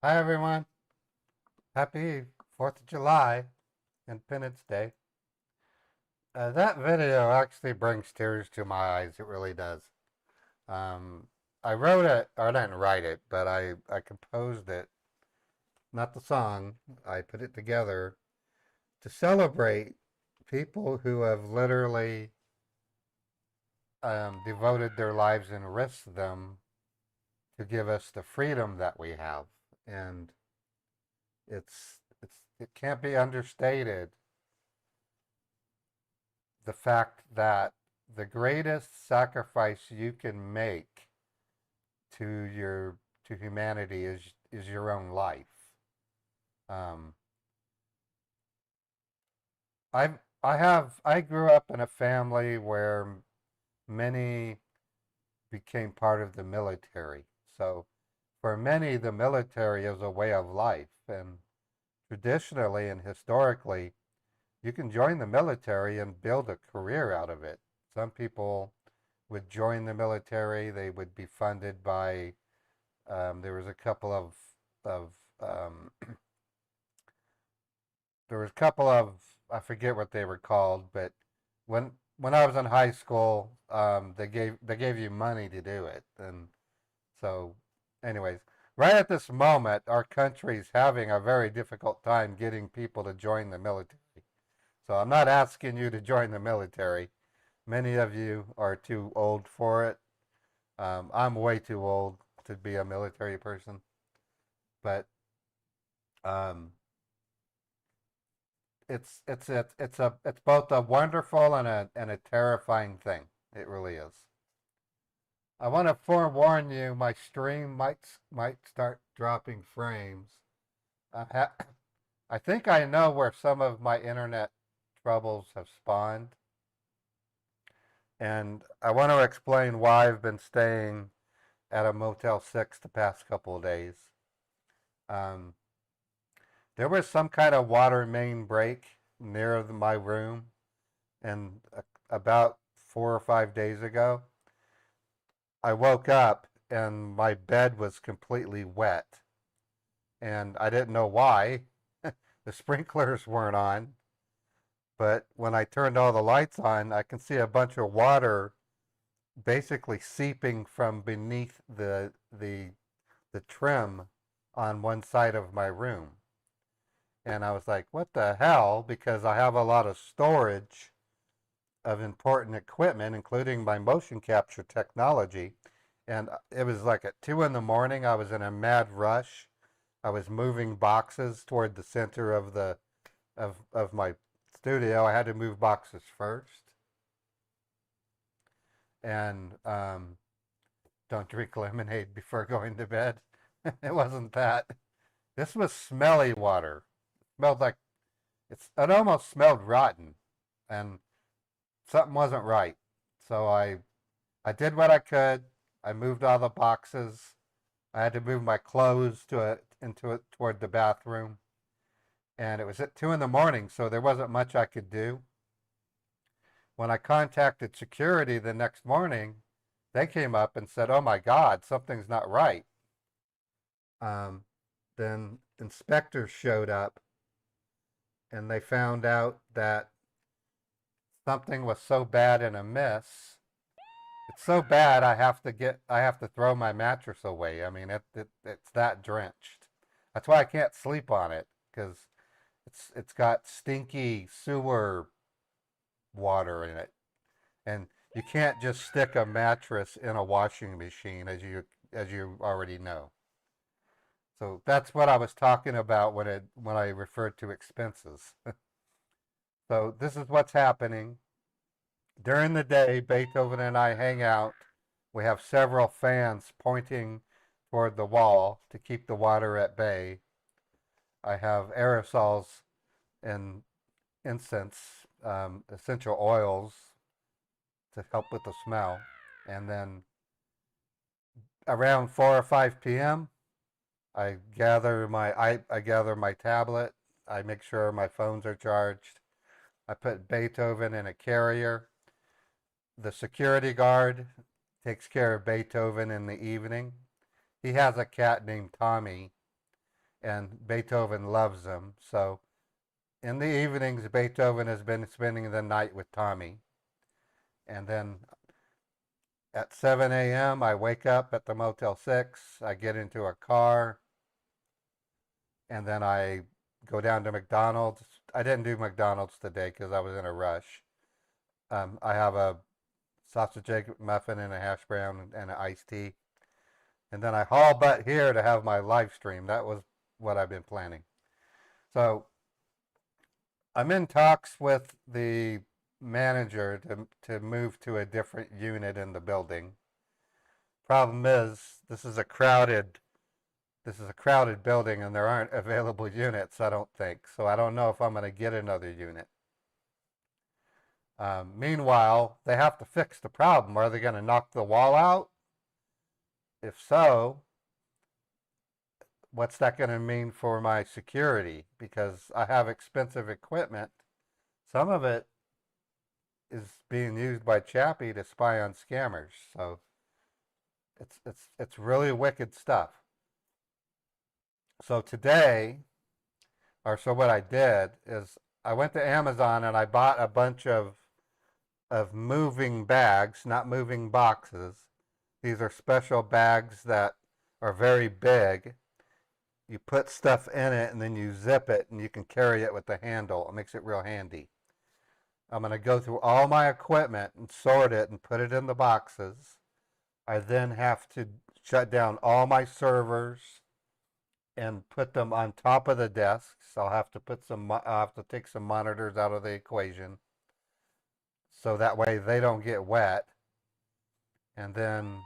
Hi, everyone. Happy 4th of July, Independence Day. That video actually brings tears to my eyes. It really does. Um, I wrote it, or I didn't write it, but I composed it, not the song. I put it together to celebrate people who have literally devoted their lives and risked them to give us the freedom that we have. And it can't be understated the fact that the greatest sacrifice you can make to your to humanity is your own life. Um, I grew up in a family where many became part of the military. So for many, the military is a way of life, and traditionally and historically, you can join the military and build a career out of it. Some people would join the military. They would be funded by. There was a couple of um, there was a couple of I forget what they were called, but when I was in high school, they gave you money to do it, and so, anyways, right at this moment, our country's having a very difficult time getting people to join the military. So I'm not asking you to join the military. Many of you are too old for it. I'm way too old to be a military person, but um, it's both a wonderful and a terrifying thing. It really is. I want to forewarn you, my stream might start dropping frames. Ha- I think I know where some of my internet troubles have spawned, and I want to explain why I've been staying at a Motel 6 the past couple of days. Um, there was some kind of water main break near my room, and about 4 or 5 days ago, I woke up and my bed was completely wet, and I didn't know why. The sprinklers weren't on, but when I turned all the lights on, I can see a bunch of water basically seeping from beneath the trim on one side of my room. And I was like, what the hell? Because I have a lot of storage of important equipment, including my motion capture technology. And it was like at 2 in the morning. I was in a mad rush. I was moving boxes toward the center of of my studio. I had to move boxes first, and don't drink lemonade before going to bed. It wasn't that. This was smelly water. It smelled like it almost smelled rotten, and something wasn't right. So I did what I could. I moved all the boxes. I had to move my clothes into it toward the bathroom, and it was at 2 in the morning, so there wasn't much I could do. When I contacted security the next morning, they came up and said, "Oh my God, something's not right." Um, then inspectors showed up, and they found out that something was so bad and amiss. It's so bad I have to throw my mattress away. I mean it's that drenched. That's why I can't sleep on it, because it's got stinky sewer water in it. And you can't just stick a mattress in a washing machine, as you already know. So that's what I was talking about when I referred to expenses. So this is what's happening. During the day, Beethoven and I hang out. We have several fans pointing toward the wall to keep the water at bay. I have aerosols and incense, essential oils to help with the smell. And then around 4 or 5 p.m., I gather my tablet. I make sure my phones are charged. I put Beethoven in a carrier. The security guard takes care of Beethoven in the evening. He has a cat named Tommy, and Beethoven loves them. So in the evenings, Beethoven has been spending the night with Tommy. And then at 7 a.m., I wake up at the Motel 6. I get into a car, and then I go down to McDonald's. I didn't do McDonald's today because I was in a rush. I have a sausage egg muffin and a hash brown and an iced tea. And then I haul butt here to have my live stream. That was what I've been planning. So I'm in talks with the manager to move to a different unit in the building. Problem is, this is a crowded building and there aren't available units, I don't think. So I don't know if I'm going to get another unit. Meanwhile, they have to fix the problem. Are they going to knock the wall out? If so, what's that going to mean for my security? Because I have expensive equipment. Some of it is being used by Chappie to spy on scammers. So it's really wicked stuff. So today, so what I did is I went to Amazon and I bought a bunch of moving bags, not moving boxes. These are special bags that are very big. You put stuff in it and then you zip it and you can carry it with the handle. It makes it real handy. I'm going to go through all my equipment and sort it and put it in the boxes. I then have to shut down all my servers and put them on top of the desks. I'll have to take some monitors out of the equation so that way they don't get wet. And then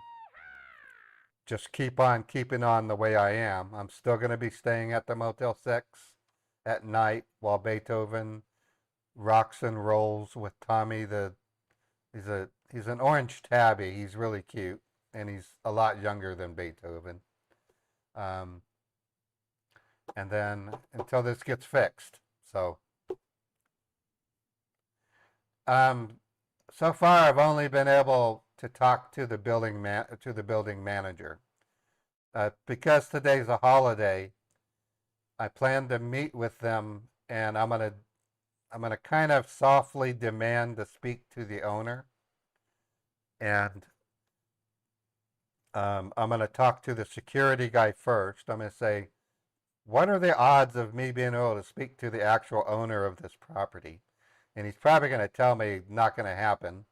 just keep on keeping on the way I am. I'm still going to be staying at the Motel 6 at night while Beethoven rocks and rolls with Tommy. He's an orange tabby. He's really cute, and he's a lot younger than Beethoven. And then until this gets fixed. So so far I've only been able to talk to the building manager. Because today's a holiday, I plan to meet with them, and I'm gonna kind of softly demand to speak to the owner, and I'm gonna talk to the security guy first. I'm gonna say, what are the odds of me being able to speak to the actual owner of this property? And he's probably going to tell me not going to happen.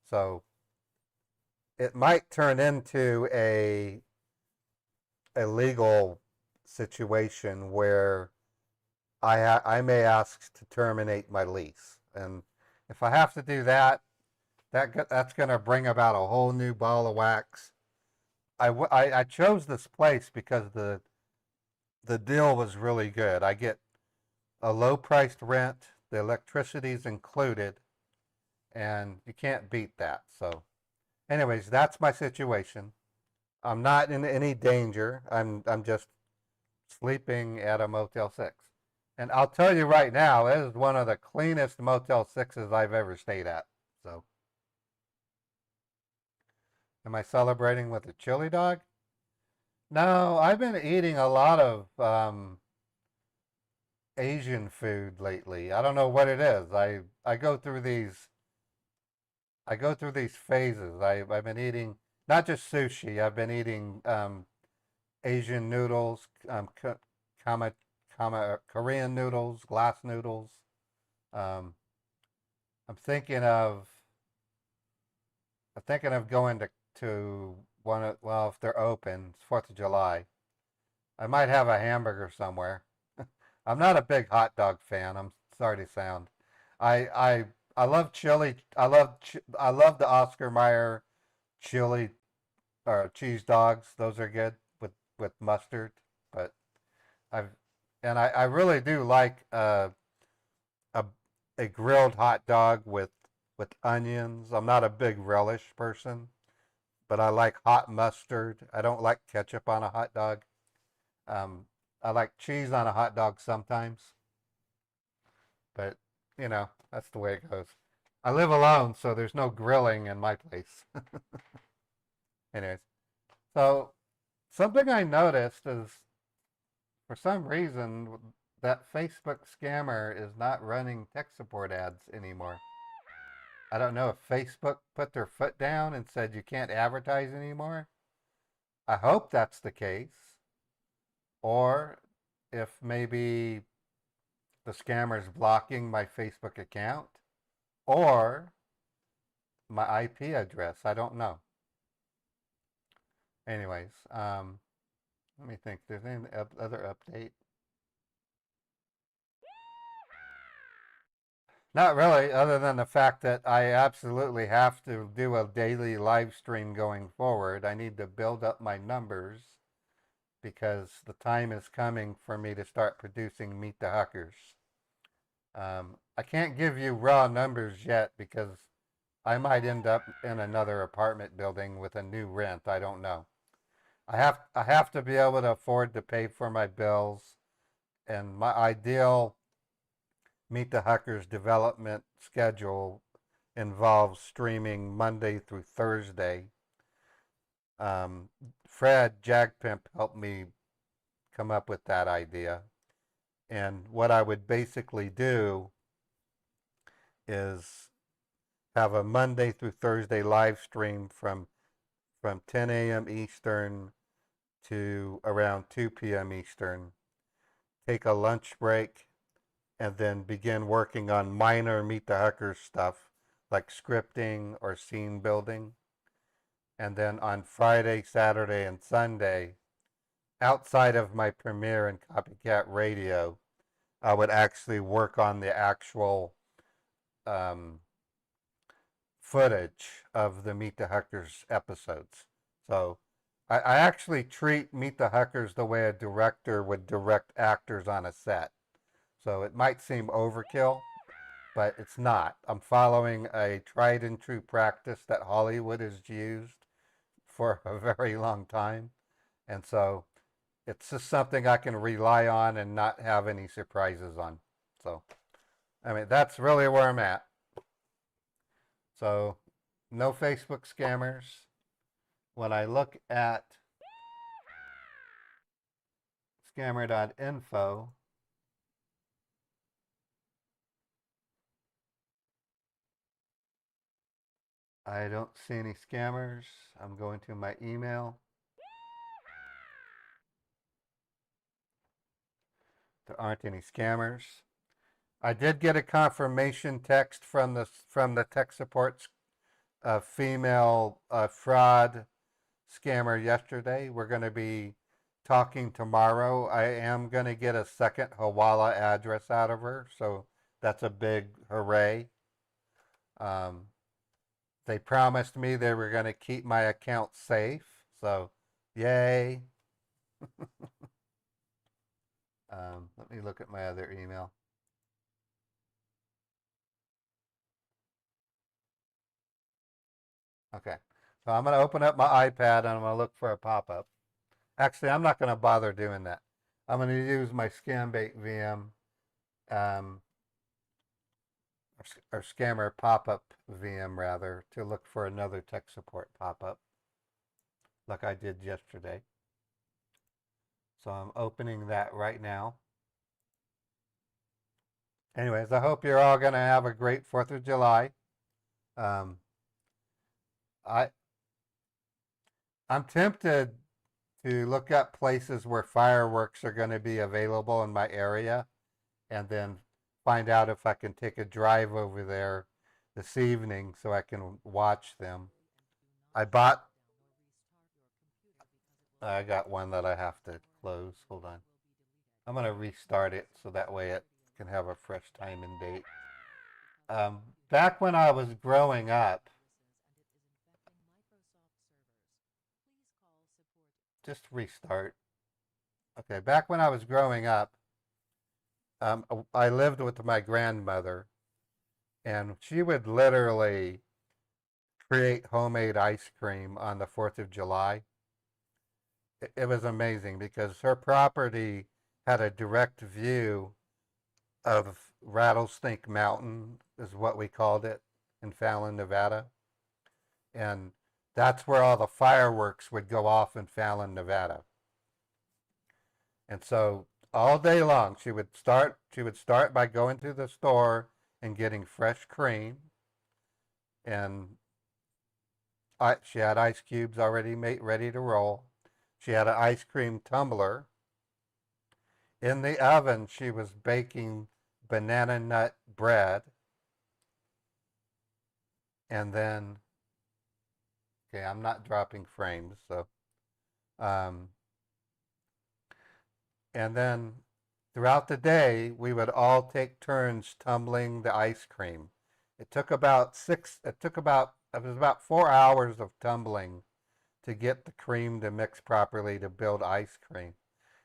So it might turn into a legal situation where I may ask to terminate my lease. And if I have to do that, that's going to bring about a whole new ball of wax. I chose this place because the deal was really good. I get a low priced rent, the electricity's included, and you can't beat that. So anyways, that's my situation. I'm not in any danger. I'm just sleeping at a Motel 6. And I'll tell you right now, it is one of the cleanest Motel 6s I've ever stayed at. So am I celebrating with a chili dog? No, I've been eating a lot of Asian food lately. I don't know what it is. I go through these phases. I've been eating not just sushi. I've been eating Asian noodles, Korean noodles, glass noodles. Um, I'm thinking of going to one of, well, if they're open, it's 4th of July. I might have a hamburger somewhere. I'm not a big hot dog fan. I'm sorry to sound. I love chili. I love the Oscar Mayer chili or cheese dogs. Those are good with mustard. But I've I really do like a a grilled hot dog with onions. I'm not a big relish person, but I like hot mustard. I don't like ketchup on a hot dog. Um, I like cheese on a hot dog sometimes, but that's the way it goes. I live alone, so there's no grilling in my place. Anyways, so something I noticed is For some reason, that Facebook scammer is not running tech support ads anymore. I don't know if Facebook put their foot down and said you can't advertise anymore. I hope that's the case. Or if maybe the scammer's blocking my Facebook account or my IP address. I don't know. Anyways, let me think. There's any other update? Not really, other than the fact that I absolutely have to do a daily live stream going forward. I need to build up my numbers because the time is coming for me to start producing Meet the Huckers. I can't give you raw numbers yet because I might end up in another apartment building with a new rent. I don't know. I have to be able to afford to pay for my bills, and my ideal Meet the Huckers development schedule involves streaming Monday through Thursday. Um, Fred Jagpimp helped me come up with that idea. And what I would basically do is have a Monday through Thursday live stream from 10 a.m. Eastern to around 2 p.m. Eastern. Take a lunch break and then begin working on minor Meet the Huckers stuff like scripting or scene building. And then on Friday, Saturday, and Sunday, outside of my Premiere and Copycat Radio, I would actually work on the actual um, footage of the Meet the Huckers episodes. So I actually treat Meet the Huckers the way a director would direct actors on a set. So it might seem overkill, but it's not. I'm following a tried and true practice that Hollywood has used for a very long time. And so it's just something I can rely on and not have any surprises on. So, I mean, that's really where I'm at. So, no Facebook scammers. When I look at scammer.info, I don't see any scammers. I'm going to my email. There aren't any scammers. I did get a confirmation text from the tech support female fraud scammer yesterday. We're going to be talking tomorrow. I am going to get a second Hawala address out of her, so that's a big hooray. Um, they promised me they were going to keep my account safe, so yay. Let me look at my other email. Okay, so I'm going to open up my iPad and I'm going to look for a pop-up. Actually, I'm not going to bother doing that. I'm going to use my Scambait VM um, or Scammer pop-up VM rather to look for another tech support pop-up like I did yesterday. So I'm opening that right now. Anyways, I hope you're all going to have a great 4th of July. Um, I, I'm tempted to look up places where fireworks are going to be available in my area and then find out if I can take a drive over there this evening so I can watch them. I bought, I got one that I have to close. Hold on. I'm going to restart it so that way it can have a fresh time and date. Back when I was growing up, just restart. Okay, back when I was growing up, I lived with my grandmother, and she would literally create homemade ice cream on the 4th of July. It was amazing because her property had a direct view of Rattlesnake Mountain, is what we called it in Fallon, Nevada. And that's where all the fireworks would go off in Fallon, Nevada. And so all day long. She would start by going to the store and getting fresh cream, and she had ice cubes already made ready to roll. She had an ice cream tumbler. In the oven, she was baking banana nut bread, and then, okay, I'm not dropping frames, so, um, and then throughout the day, we would all take turns tumbling the ice cream. It was about 4 hours of tumbling to get the cream to mix properly to build ice cream.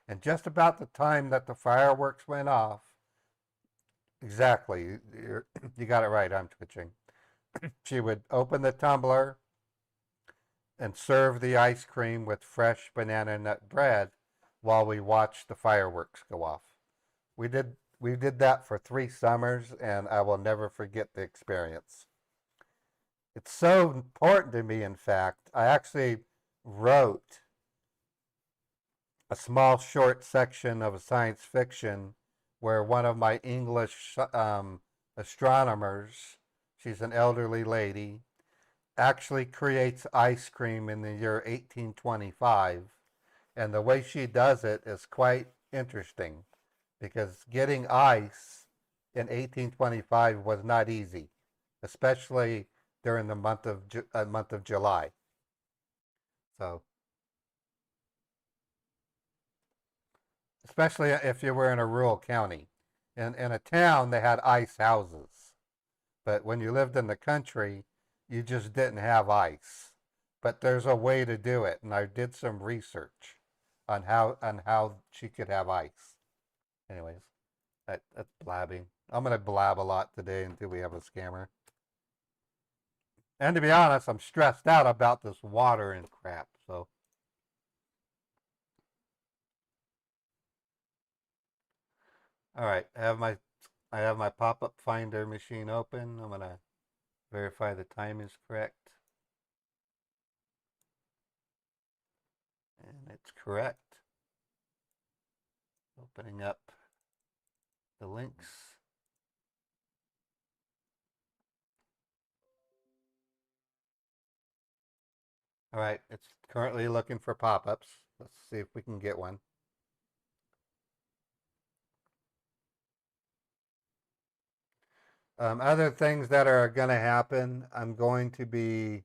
And just about the time that the fireworks went off, exactly, you got it right, I'm twitching. She would open the tumbler and serve the ice cream with fresh banana nut bread while we watched the fireworks go off. We did that for 3 summers, and I will never forget the experience. It's so important to me. In fact, I actually wrote a small short section of a science fiction where one of my English astronomers, she's an elderly lady, actually creates ice cream in the year 1825. And the way she does it is quite interesting because getting ice in 1825 was not easy, especially during the month of July. So, especially if you were in a rural county. In a town, they had ice houses. But when you lived in the country, you just didn't have ice. But there's a way to do it, and I did some research on how she could have ice. Anyways, that's blabbing. I'm gonna blab a lot today until we have a scammer. And to be honest, I'm stressed out about this water and crap. So, all right, I have my pop-up finder machine open. I'm gonna verify the time is correct, and it's correct. Opening up the links. All right, it's currently looking for pop-ups. Let's see if we can get one. Other things that are going to happen, I'm going to be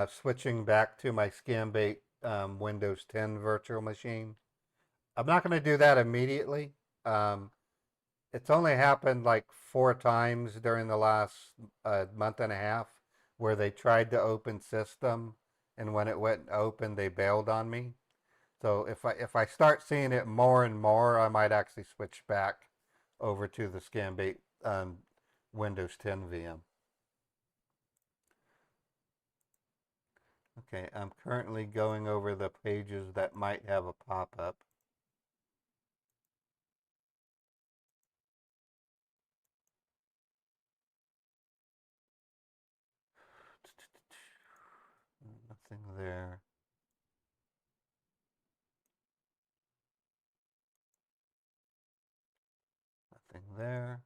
switching back to my Scambait Windows 10 virtual machine. I'm not going to do that immediately. Um, it's only happened like 4 times during the last month and a half where they tried to open system, and when it went open, they bailed on me. So if I start seeing it more and more, I might actually switch back over to the Scambait Windows 10 VM. Okay, I'm currently going over the pages that might have a pop-up. Nothing there. Nothing there.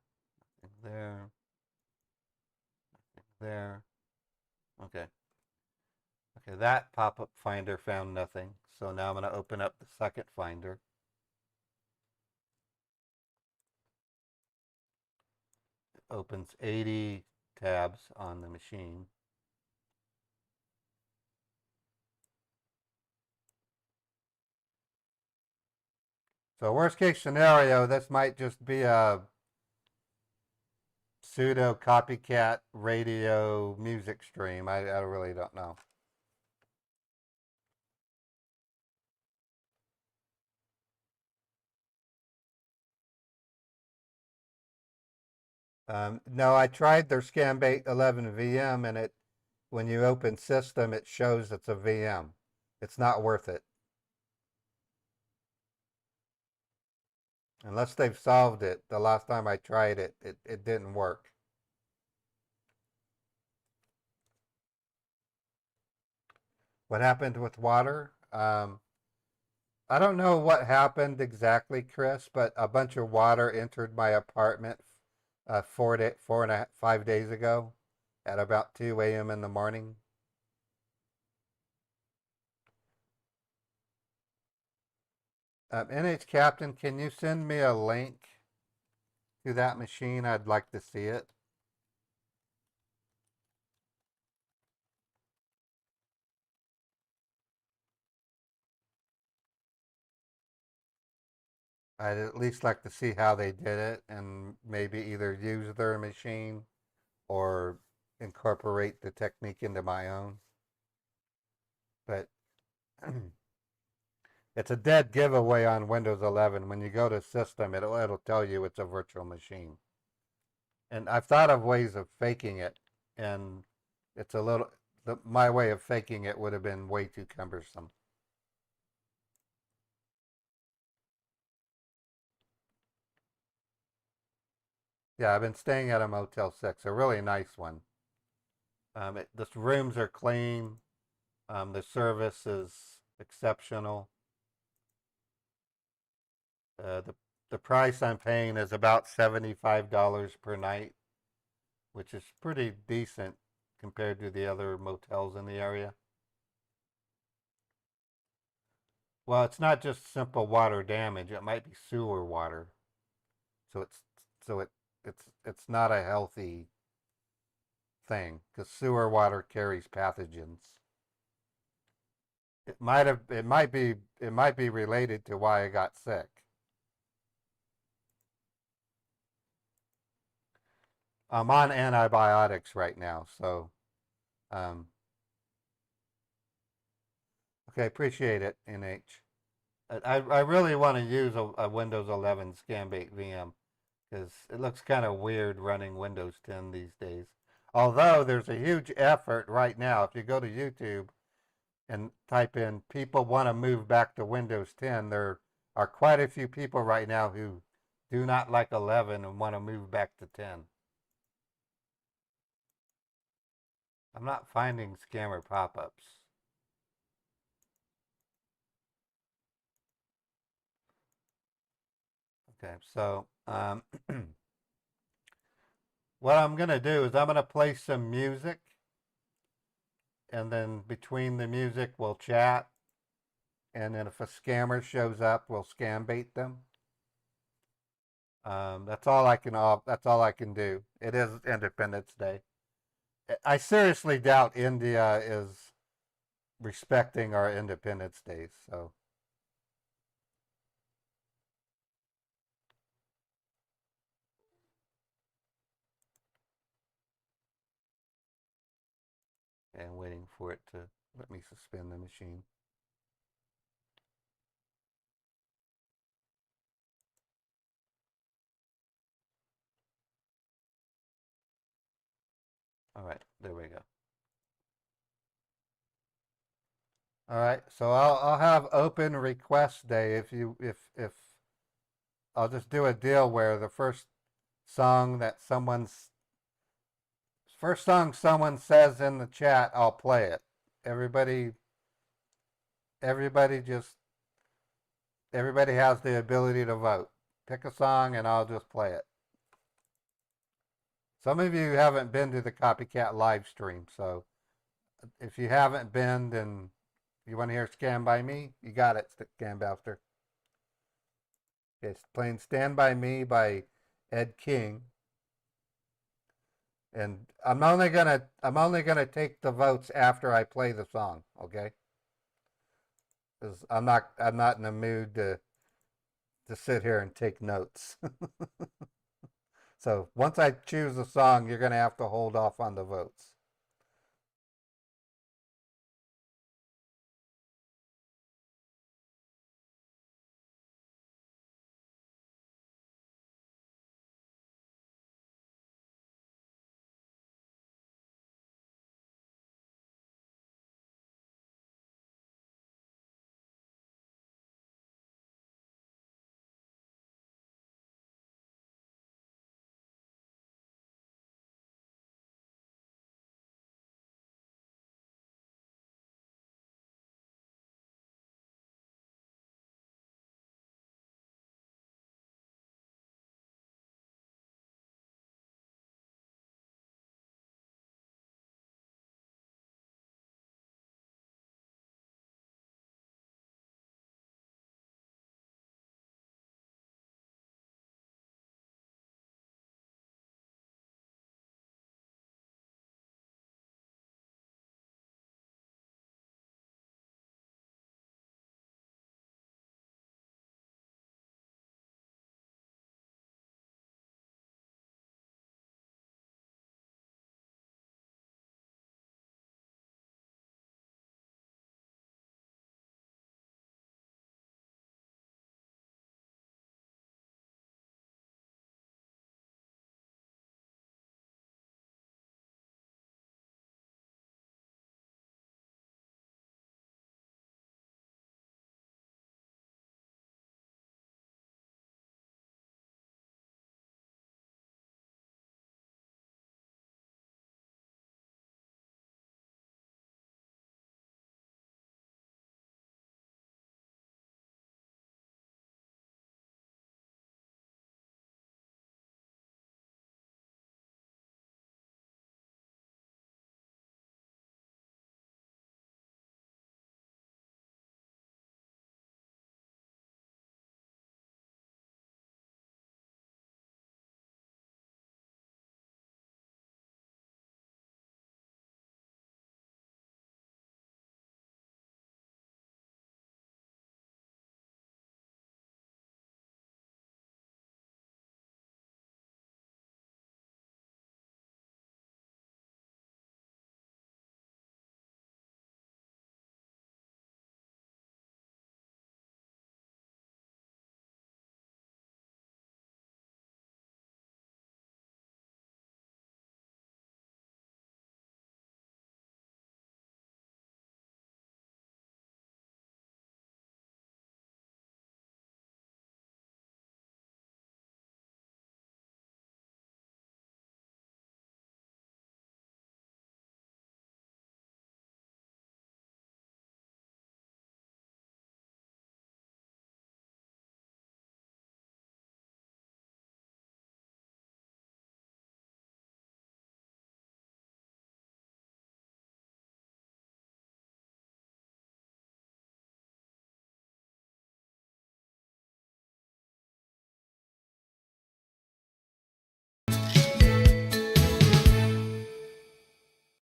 Nothing there. Nothing there. Okay. Okay, that pop-up finder found nothing. So now I'm going to open up the second finder. It opens 80 tabs on the machine. So worst case scenario, this might just be a pseudo copycat radio music stream. I really don't know. No, I tried their Scambait 11 VM, and when you open system, it shows it's a VM. It's not worth it unless they've solved it. The last time I tried it, it didn't work. What happened with water? I don't know what happened exactly, Chris, but a bunch of water entered my apartment 5 days ago at about 2 a.m. in the morning. NH Captain, can you send me a link to that machine? I'd like to see it. I'd at least like to see how they did it and maybe either use their machine or incorporate the technique into my own. But it's a dead giveaway on Windows 11. When you go to System, it'll tell you it's a virtual machine. And I've thought of ways of faking it, and it's a little. My way of faking it would have been way too cumbersome. Yeah, I've been staying at a Motel 6, a really nice one. The rooms are clean. The service is exceptional. The price I'm paying is about $75 per night, which is pretty decent compared to the other motels in the area. Well, it's not just simple water damage; it might be sewer water. So so it's not a healthy thing because sewer water carries pathogens. It might be related to why I got sick. I'm on antibiotics right now, so um, okay, appreciate it, NH. I really want to use a Windows 11 Scambait VM because it looks kind of weird running Windows 10 these days. Although there's a huge effort right now, if you go to YouTube and type in people want to move back to Windows 10, there are quite a few people right now who do not like 11 and want to move back to 10. I'm not finding scammer pop-ups. Okay, so what I'm going to do is I'm going to play some music, and then between the music, we'll chat. And then if a scammer shows up, we'll scam bait them. That's all I can. That's all I can do. It is Independence Day. I seriously doubt India is respecting our Independence Days. So, and waiting for it to let me suspend the machine. All right, there we go. All right, so I'll have open request day if I'll just do a deal where the first song someone says in the chat, I'll play it. Everybody everybody just everybody has the ability to vote. Pick a song and I'll just play it. Some of you haven't been to the Copycat live stream, so if you haven't been, then you want to hear Scam by Me, you got it, Scambouster. It's playing Stand By Me by Ed King. And I'm only gonna take the votes after I play the song, okay? Because I'm not in the mood to sit here and take notes. So once I choose a song, you're gonna have to hold off on the votes.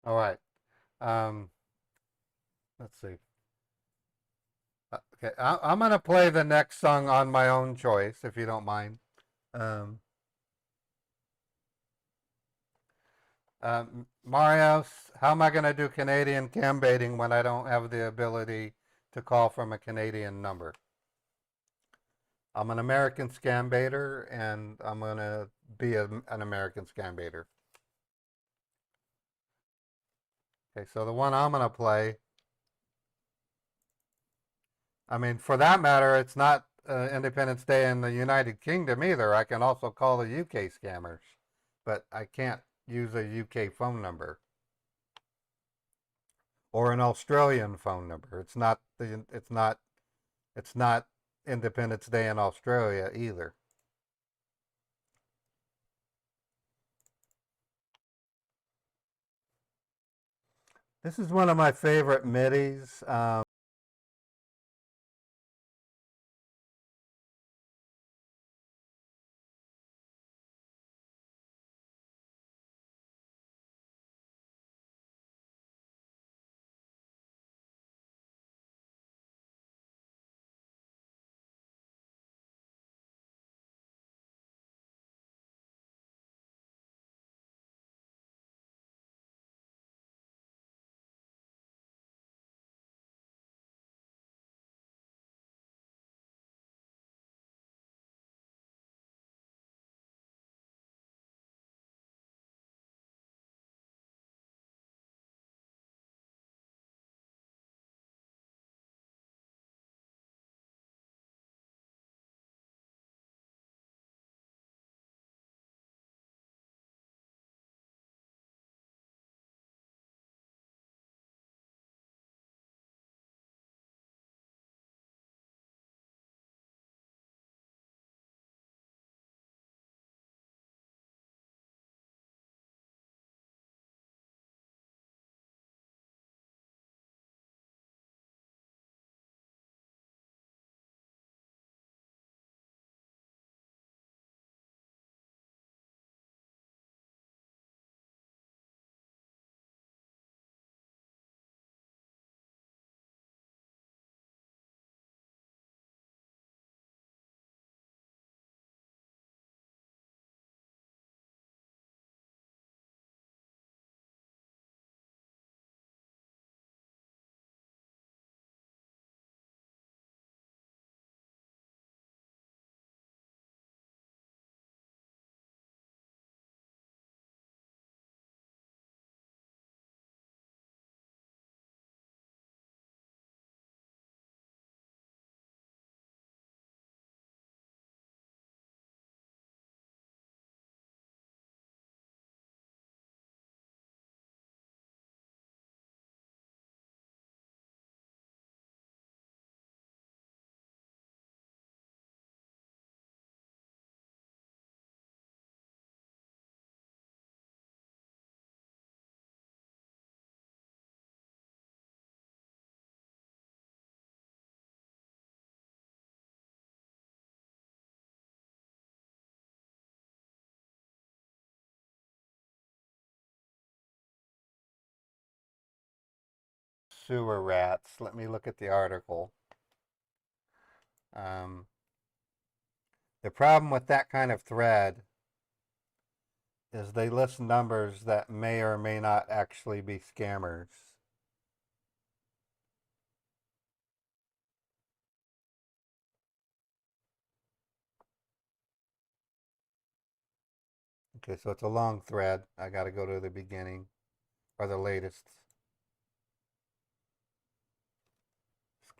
All right. Um, let's see. Okay, I'm gonna play the next song on my own choice, if you don't mind. Um, Marios, how am I gonna do Canadian cam baiting when I don't have the ability to call from a Canadian number? I'm an American scam baiter, and I'm gonna be an American scam baiter. Okay, so the one I'm gonna play. I mean, for that matter, it's not Independence Day in the United Kingdom either. I can also call the UK scammers, but I can't use a UK phone number or an Australian phone number. It's not Independence Day in Australia either. This is one of my favorite middies. Sewer rats. Let me look at the article. Um, the problem with that kind of thread is they list numbers that may or may not actually be scammers. Okay, so it's a long thread. I got to go to the beginning or the latest.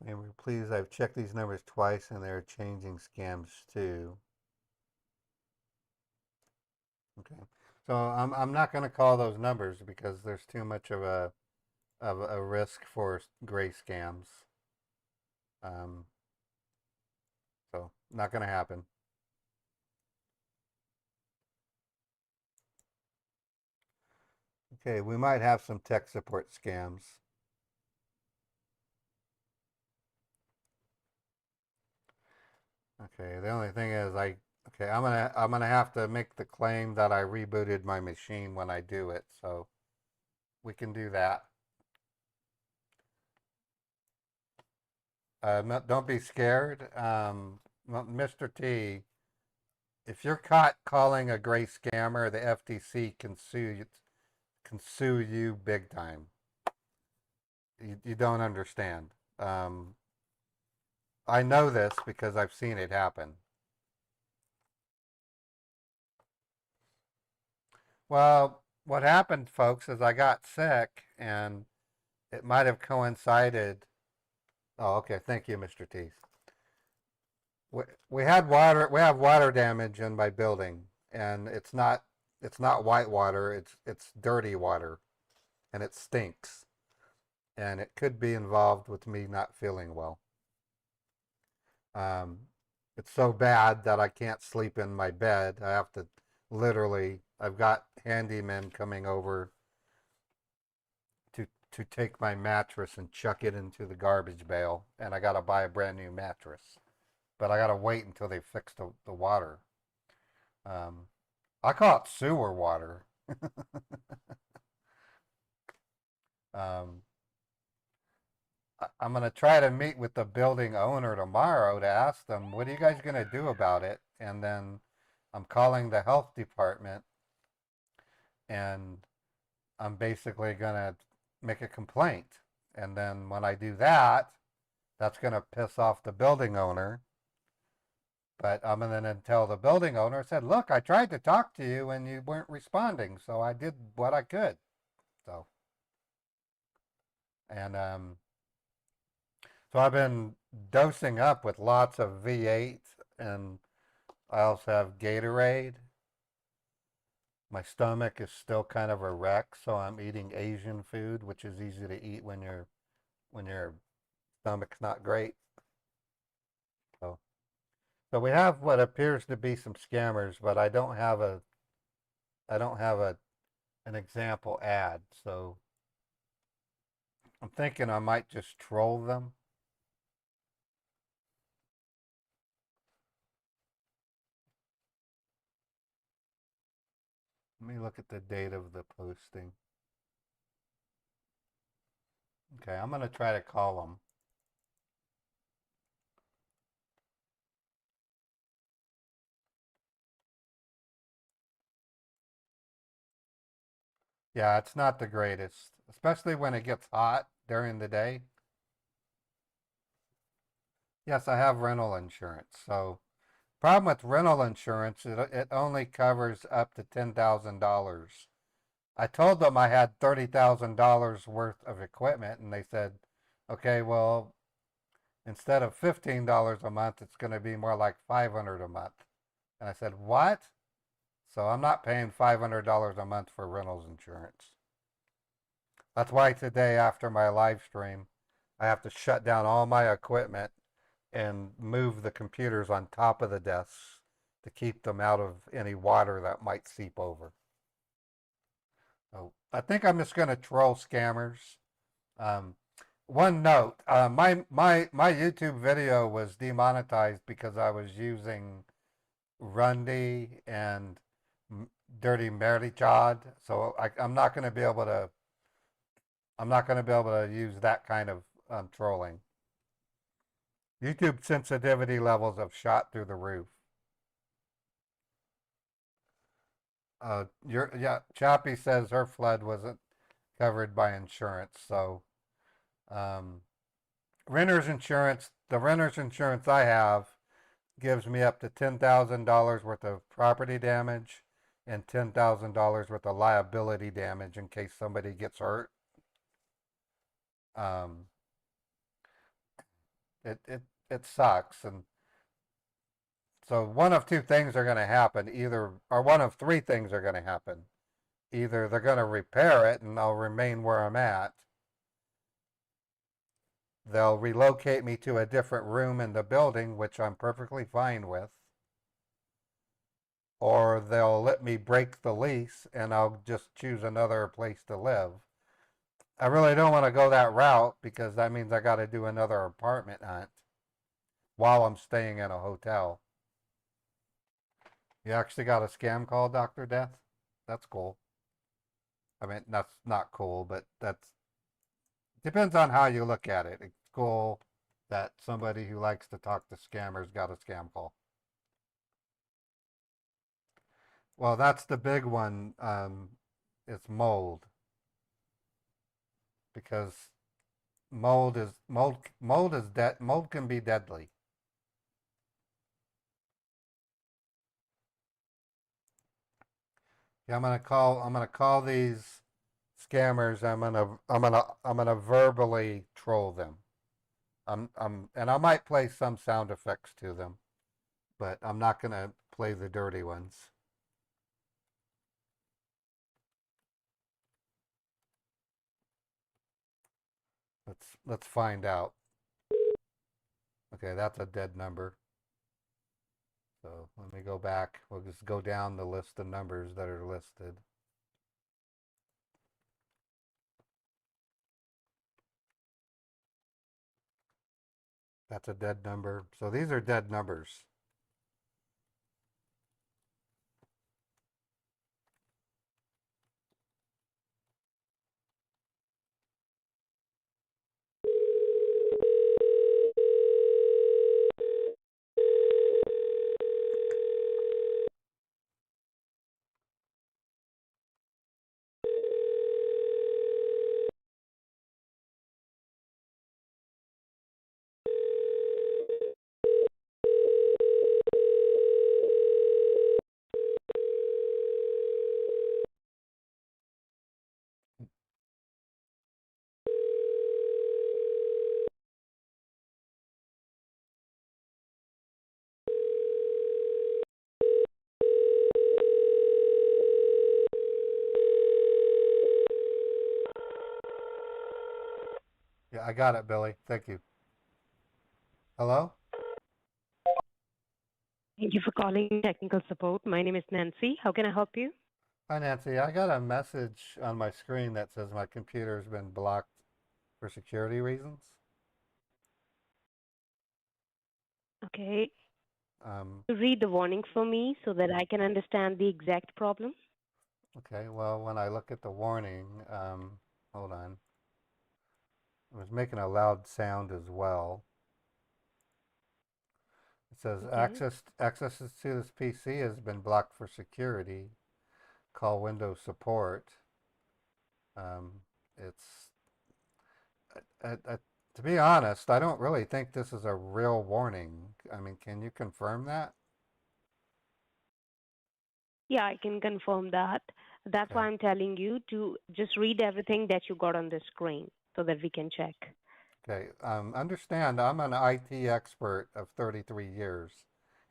Disclaimer, please, I've checked these numbers twice and they're changing scams too. Okay. So I'm not going to call those numbers because there's too much of a risk for gray scams. Um, so not going to happen. Okay, we might have some tech support scams. Okay, the only thing is okay, I'm gonna have to make the claim that I rebooted my machine when I do it. So We can do that. Don't be scared. Mr. T, if you're caught calling a gray scammer, the FTC can sue you big time. You don't understand. I know this because I've seen it happen. Well, what happened, folks, is I got sick, and it might have coincided. Oh, okay. Thank you, Mr. T. We had water. We have water damage in my building, and it's not white water. It's dirty water, and it stinks. And it could be involved with me not feeling well. Um, it's so bad that I can't sleep in my bed. I have to literally. I've got handymen coming over to take my mattress and chuck it into the garbage bale, and I got to buy a brand new mattress. But I got to wait until they fix the water. Um, I call it sewer water. um, I'm going to try to meet with the building owner tomorrow to ask them, what are you guys going to do about it? And then I'm calling the health department, and I'm basically going to make a complaint. And then when I do that, that's going to piss off the building owner. But I'm going to tell the building owner, I said, look, I tried to talk to you and you weren't responding. So I did what I could. So, and so I've been dosing up with lots of V8, and I also have Gatorade. My stomach is still kind of a wreck, so I'm eating Asian food, which is easy to eat when your stomach's not great. So, so we have what appears to be some scammers, but I don't have an example ad. So I'm thinking I might just troll them. Let me look at the date of the posting. Okay, I'm going to try to call them. Yeah, it's not the greatest, especially when it gets hot during the day. Yes, I have rental insurance. So, problem with rental insurance, it only covers up to $10,000. I told them I had $30,000 worth of equipment, and they said, okay, well, instead of $15 a month, it's going to be more like 500 a month. And I said, what? So I'm not paying $500 a month for rentals insurance. That's why today, after my live stream, I have to shut down all my equipment and move the computers on top of the desks to keep them out of any water that might seep over. So I think I'm just going to troll scammers. Um, One note: my YouTube video was demonetized because I was using Rundy and Dirty Mary Chad. So I'm not going to be able to. I'm not going to be able to use that kind of trolling. YouTube sensitivity levels have shot through the roof. Yeah, Chappie says her flood wasn't covered by insurance. So um, renter's insurance, the renter's insurance I have gives me up to $10,000 worth of property damage and $10,000 worth of liability damage in case somebody gets hurt. Um, it sucks, and so one of two things are going to happen, or one of three things are going to happen. Either they're going to repair it and I'll remain where I'm at. They'll relocate me to a different room in the building, which I'm perfectly fine with. Or they'll let me break the lease and I'll just choose another place to live. I really don't want to go that route because that means I got to do another apartment hunt while I'm staying in a hotel. You actually got a scam call, Dr. Death? That's cool. I mean, that's not cool, but that's depends on how you look at it. It's cool that somebody who likes to talk to scammers got a scam call. Well, that's the big one. It's mold because mold can be deadly. Yeah, I'm gonna call these scammers. I'm gonna verbally troll them. And I might play some sound effects to them, but I'm not gonna play the dirty ones. Let's find out. Okay, that's a dead number. So let me go back. We'll just go down the list of numbers that are listed. That's a dead number. So these are dead numbers. Yeah, I got it, Billy. Thank you. Hello? Thank you for calling technical support. My name is Nancy. How can I help you? Hi, Nancy. I got a message on my screen that says my computer has been blocked for security reasons. Okay. Um, Read the warning for me so that I can understand the exact problem. okay, well, when I look at the warning, hold on. It was making a loud sound as well. It says Okay. access to this PC has been blocked for security. Call Windows support. Um, it's to be honest, I don't really think this is a real warning. I mean, can you confirm that? Yeah, I can confirm that. That's why Okay. I'm telling you to just read everything that you got on the screen so that we can check. Okay. Understand, I'm an IT expert of 33 years,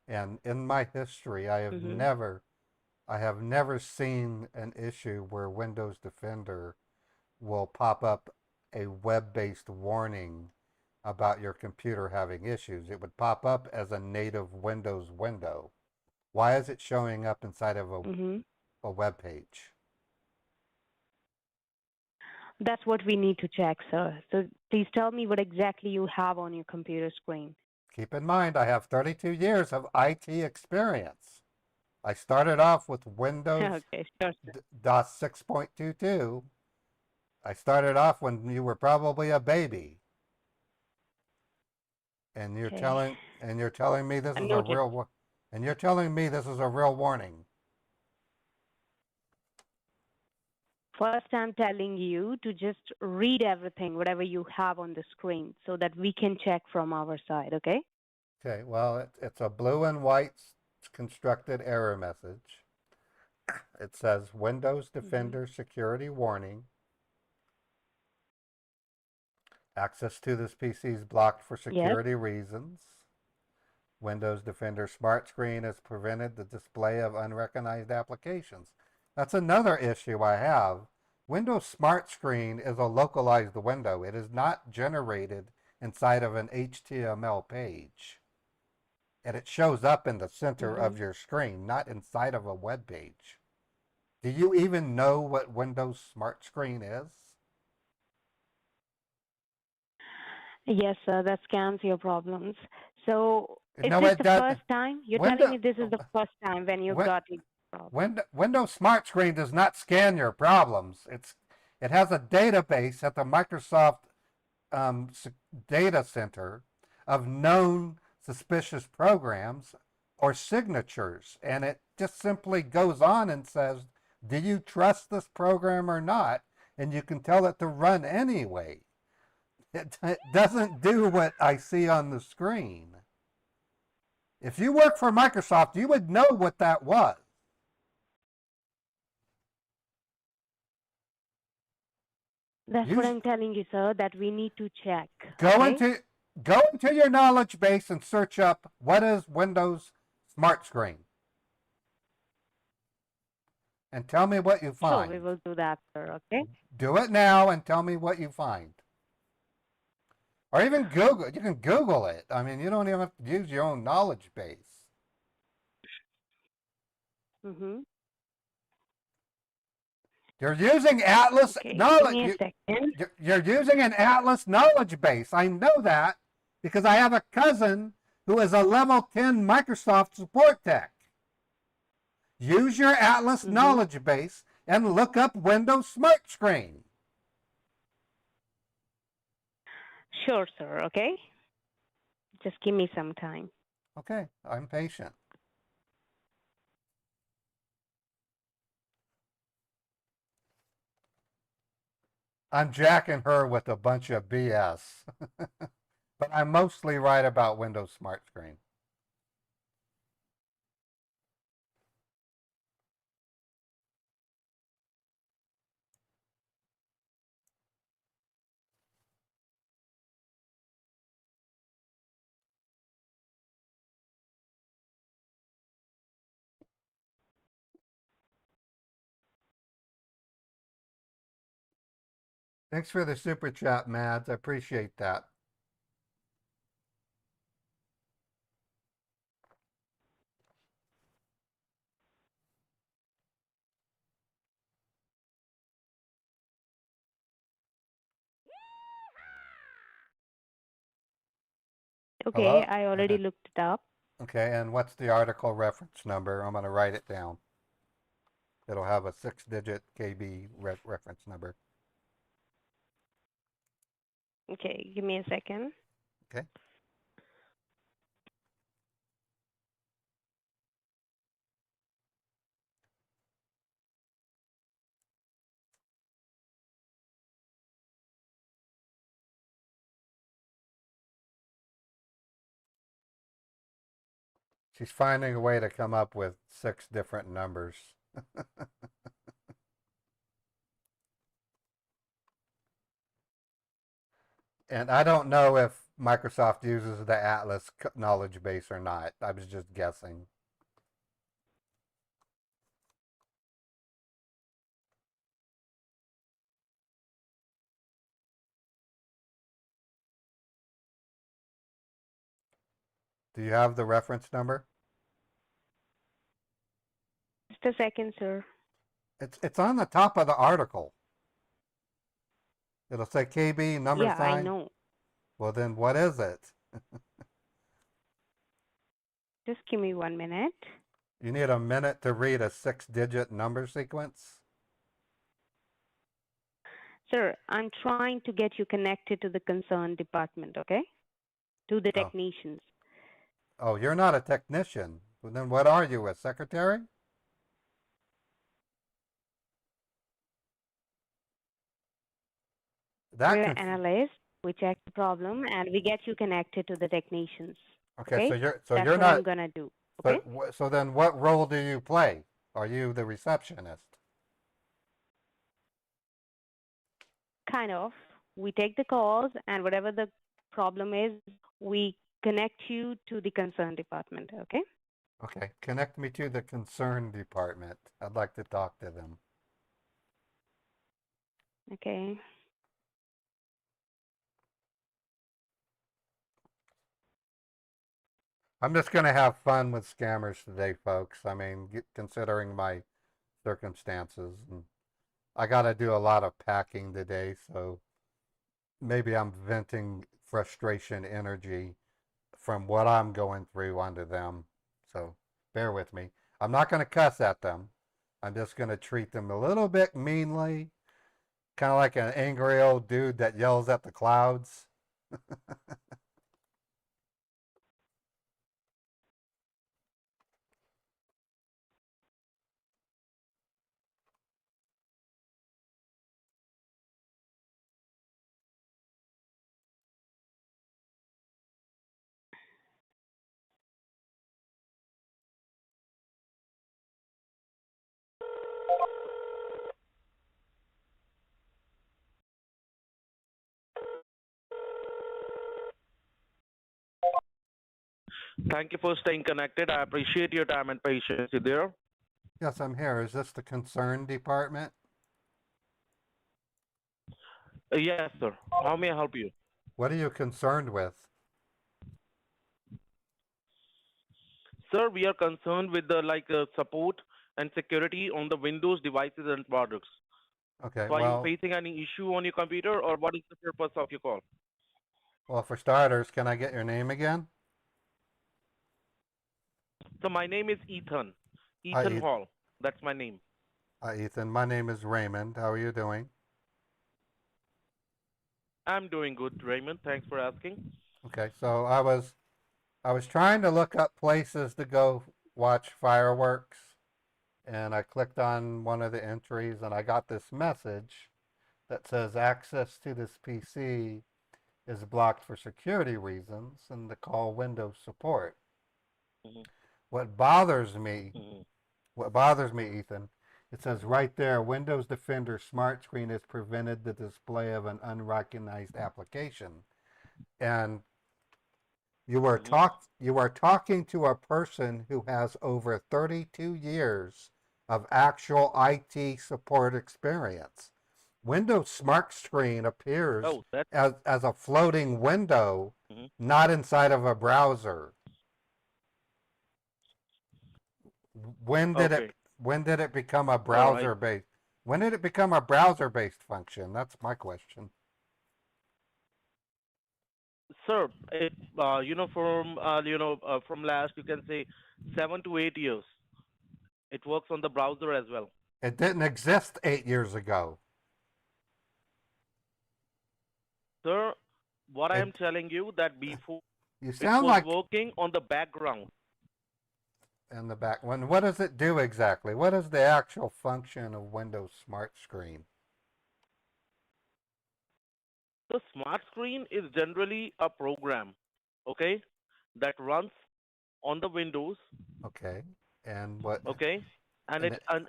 and in my history, Mm-hmm. I have never seen an issue where Windows Defender will pop up a web-based warning about your computer having issues. It would pop up as a native Windows window. Why is it showing up inside of Mm-hmm. a web page? That's what we need to check, sir. So please tell me what exactly you have on your computer screen. Keep in mind, I have 32 years of IT experience. I started off with Windows Okay, sure, sir. DOS 6.22. I started off when you were probably a baby, and Okay. you're telling me this is a Noted. real and you're telling me this is a real warning. First, I'm telling you to just read everything, whatever you have on the screen, so that we can check from our side, okay? Okay, well, it's a blue and white constructed error message. It says Windows Hmm. Defender security warning. Access to this PC is blocked for Yes. security reasons. Windows Defender Smart Screen has prevented the display of unrecognized applications. That's another issue I have. Windows Smart Screen is a localized window. It is not generated inside of an HTML page. And it shows up in the center Hmm. of your screen, not inside of a web page. Do you even know what Windows Smart Screen is? Yes, sir, that scans your problems. So, is No, this it the doesn't. first time? You're telling Window, me this is the first time when you Win- got it. problem. Windows Smart Screen does not scan your problems. It has a database at the Microsoft data center of known suspicious programs or signatures, and it just simply goes on and says, do you trust this program or not? And you can tell it to run anyway. It doesn't do what I see on the screen. If you work for Microsoft, you would know what that was. That's what You I'm telling you, sir, that we need to check. go Okay? into go into your knowledge base and search up what is Windows Smart Screen, and tell me what you Sure, we find. will do that, sir. Okay? Do it now and tell me what you find. Or even Google. You can Google it. I mean, you don't even have to use your own knowledge base. Mm-hmm. You're using Atlas Okay, give knowledge. me a second. You're using an Atlas knowledge base. I know that because I have a cousin who is a level 10 Microsoft support tech. Use your Atlas Mm-hmm. knowledge base and look up Windows Smart Screen. Sure, sir. Okay? Just give me some time. Okay, I'm patient. I'm jacking her with a bunch of BS, but I'm mostly right about Windows Smart Screen. Thanks for the super chat, Mads. I appreciate that. Okay, Hello? I already Okay. looked it up. Okay, and what's the article reference number? I'm going to write it down. It'll have a 6-digit KB reference number. Okay, give me a second. Okay. She's finding a way to come up with 6 different numbers. And I don't know if Microsoft uses the Atlas knowledge base or not. I was just guessing. Do you have the reference number? Just a second, sir. It's on the top of the article. It'll say KB number Yeah, I sign. know. Well, then what is it? Just give me 1 minute. You need a minute to read a 6-digit number sequence? Sir, I'm trying to get you connected to the concerned department, okay? To the Oh. technicians. Oh, you're not a technician. Well, then what are you, a secretary? We're That analysts. We check the problem and we get you connected to the technicians. Okay, so That's you're what I'm not. gonna do. Okay? So then, what role do you play? Are you the receptionist? Kind of. We take the calls and whatever the problem is, we connect you to the concerned department. Okay? Okay, connect me to the concern department. I'd like to talk to them. Okay. I'm just going to have fun with scammers today, folks. I mean, considering my circumstances, and I got to do a lot of packing today, so maybe I'm venting frustration energy from what I'm going through onto them. So bear with me. I'm not going to cuss at them. I'm just going to treat them a little bit meanly, kind of like an angry old dude that yells at the clouds. Thank you for staying connected. I appreciate your time and patience. You there? Yes, I'm here. Is this the concern department? Yes, sir. How may I help you? What are you concerned with? Sir, we are concerned with the support and security on the Windows devices and products. Okay, So are you facing any issue on your computer, or what is the purpose of your call? well, for starters, can I get your name again? So my name is Ethan. Hi, Ethan Hall. That's my name. Hi, Ethan. My name is Raymond. How are you doing? I'm doing good, Raymond. Thanks for asking. Okay, so I was trying to look up places to go watch fireworks, and I clicked on one of the entries, and I got this message that says access to this PC is blocked for security reasons, and to call Windows support. Mhm. What bothers me, Mhm. what bothers me, Ethan, it says right there, Windows Defender Smart Screen has prevented the display of an unrecognized application. And Mhm. you are talking to a person who has over 32 years of actual IT support experience. Windows Smart Screen appears Oh, that's as a floating window, mhm. not inside of a browser. When did it Okay. when did it become a All right. browser based when did it become a browser based function? That's my question. Sir, from last, you can say 7 to 8 years. It works on the browser as well. It didn't exist 8 years ago. Sir, what I am It telling you that before you it sound was like working on the background. in the back one. What does it do exactly? What is the actual function of Windows Smart Screen? The smart screen is generally a program, okay, that runs on the Windows, Okay, and what? okay, and And it it, and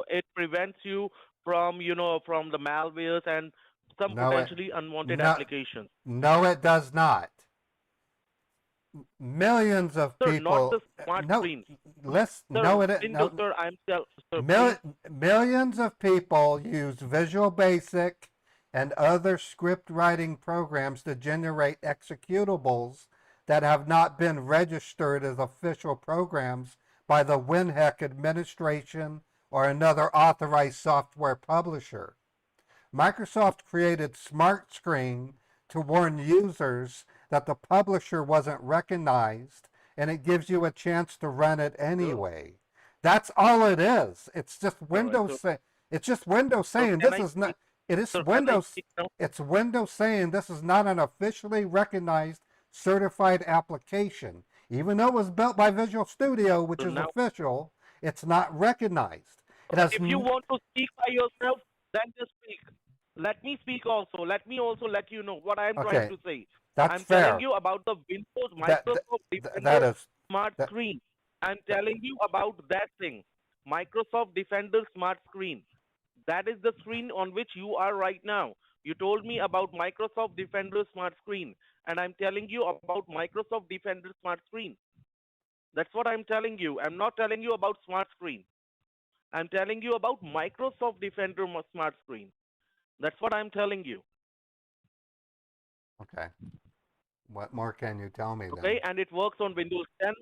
it prevents you from from the malwares and some no, it potentially unwanted no applications. no, it does not. Millions of Sir, not people. the smart No, screen. list. Sir, No, it Windows, no. sir, sir, please. Millions of people use Visual Basic and other script writing programs to generate executables that have not been registered as official programs by the WinHEC administration or another authorized software publisher. Microsoft created Smart Screen to warn users that the publisher wasn't recognized, and it gives you a chance to run it Sir, anyway. That's all it is. It's just all right. Windows say, it's just Windows So saying can this I is speak? not it is Sir, can I Windows speak now? it's Windows saying this is not an officially recognized certified application. Even though it was built by Visual Studio, which So is now, official, it's not recognized. It has if you want to speak by yourself, then just speak. Let me speak also. Let me also let you know what I am trying okay, to say. that's I'm telling fair. you about the Windows That Microsoft that Defender is Smart that, Screen. I'm that telling you about that thing. Microsoft Defender Smart Screen. That is the screen on which you are right now. You told me about Microsoft Defender Smart Screen, and I'm telling you about Microsoft Defender Smart Screen. That's what I'm telling you. I'm not telling you about Smart Screen. I'm telling you about Microsoft Defender Smart Screen. That's what I'm telling you. okay. What more can you tell me Okay, then? and it works on Windows 10,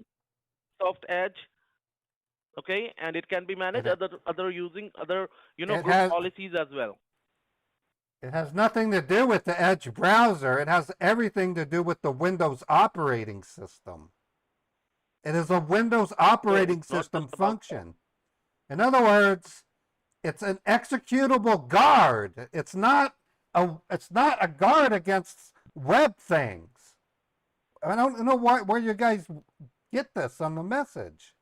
Soft Edge. Okay, and it can be It managed other using other it group has policies as well. it has nothing to do with the Edge browser. It has everything to do with the Windows operating system. It is a Windows operating it's not system just about function. In other words, it's an executable guard. It's not a guard against web things. I don't know where you guys get this on the message.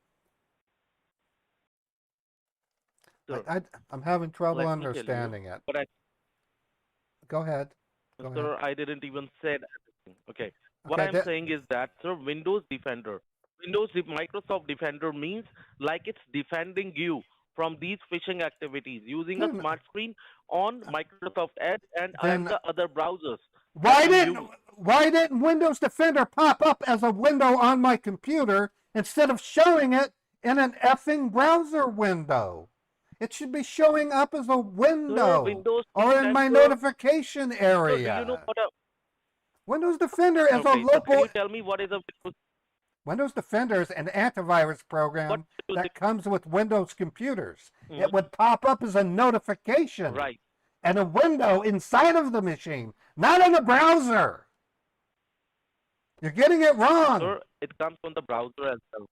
sir. I'm having trouble Let me tell you understanding it. what I Go ahead. Go ahead. sir, I didn't even say that. Okay. What Okay. I'm saying is that, sir, Microsoft Defender means like it's defending you from these phishing activities using a Then, smart screen on Microsoft Edge and then the other browsers that why you didn't use. why didn't Windows Defender pop up as a window on my computer instead of showing it in an effing browser window? It should be showing up as a Sir, window Windows or in my Defender. notification So do you know area. what a Windows Defender is a okay? So can local. you tell me what is a Windows Defender is an antivirus what program Windows that comes with Windows computers. Mhm. It would pop up as a notification Right. and a window inside of the machine, not in the browser. You're getting it wrong. Sir, it comes from the browser as well.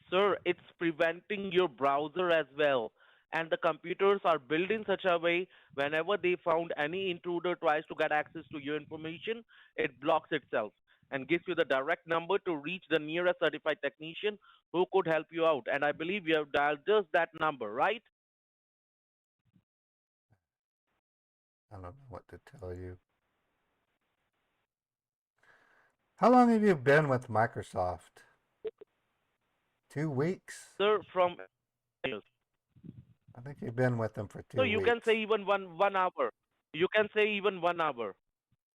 Sir, it's preventing your browser as well. And the computers are built in such a way whenever they found any intruder tries to get access to your information, it blocks itself and gives you the direct number to reach the nearest certified technician who could help you out. And I believe you have dialed just that number, right? I don't know what to tell you. How long have you been with Microsoft? 2 weeks? Sir, from I think you've been with them for 2 so weeks. you can say even one hour. You can say even 1 hour.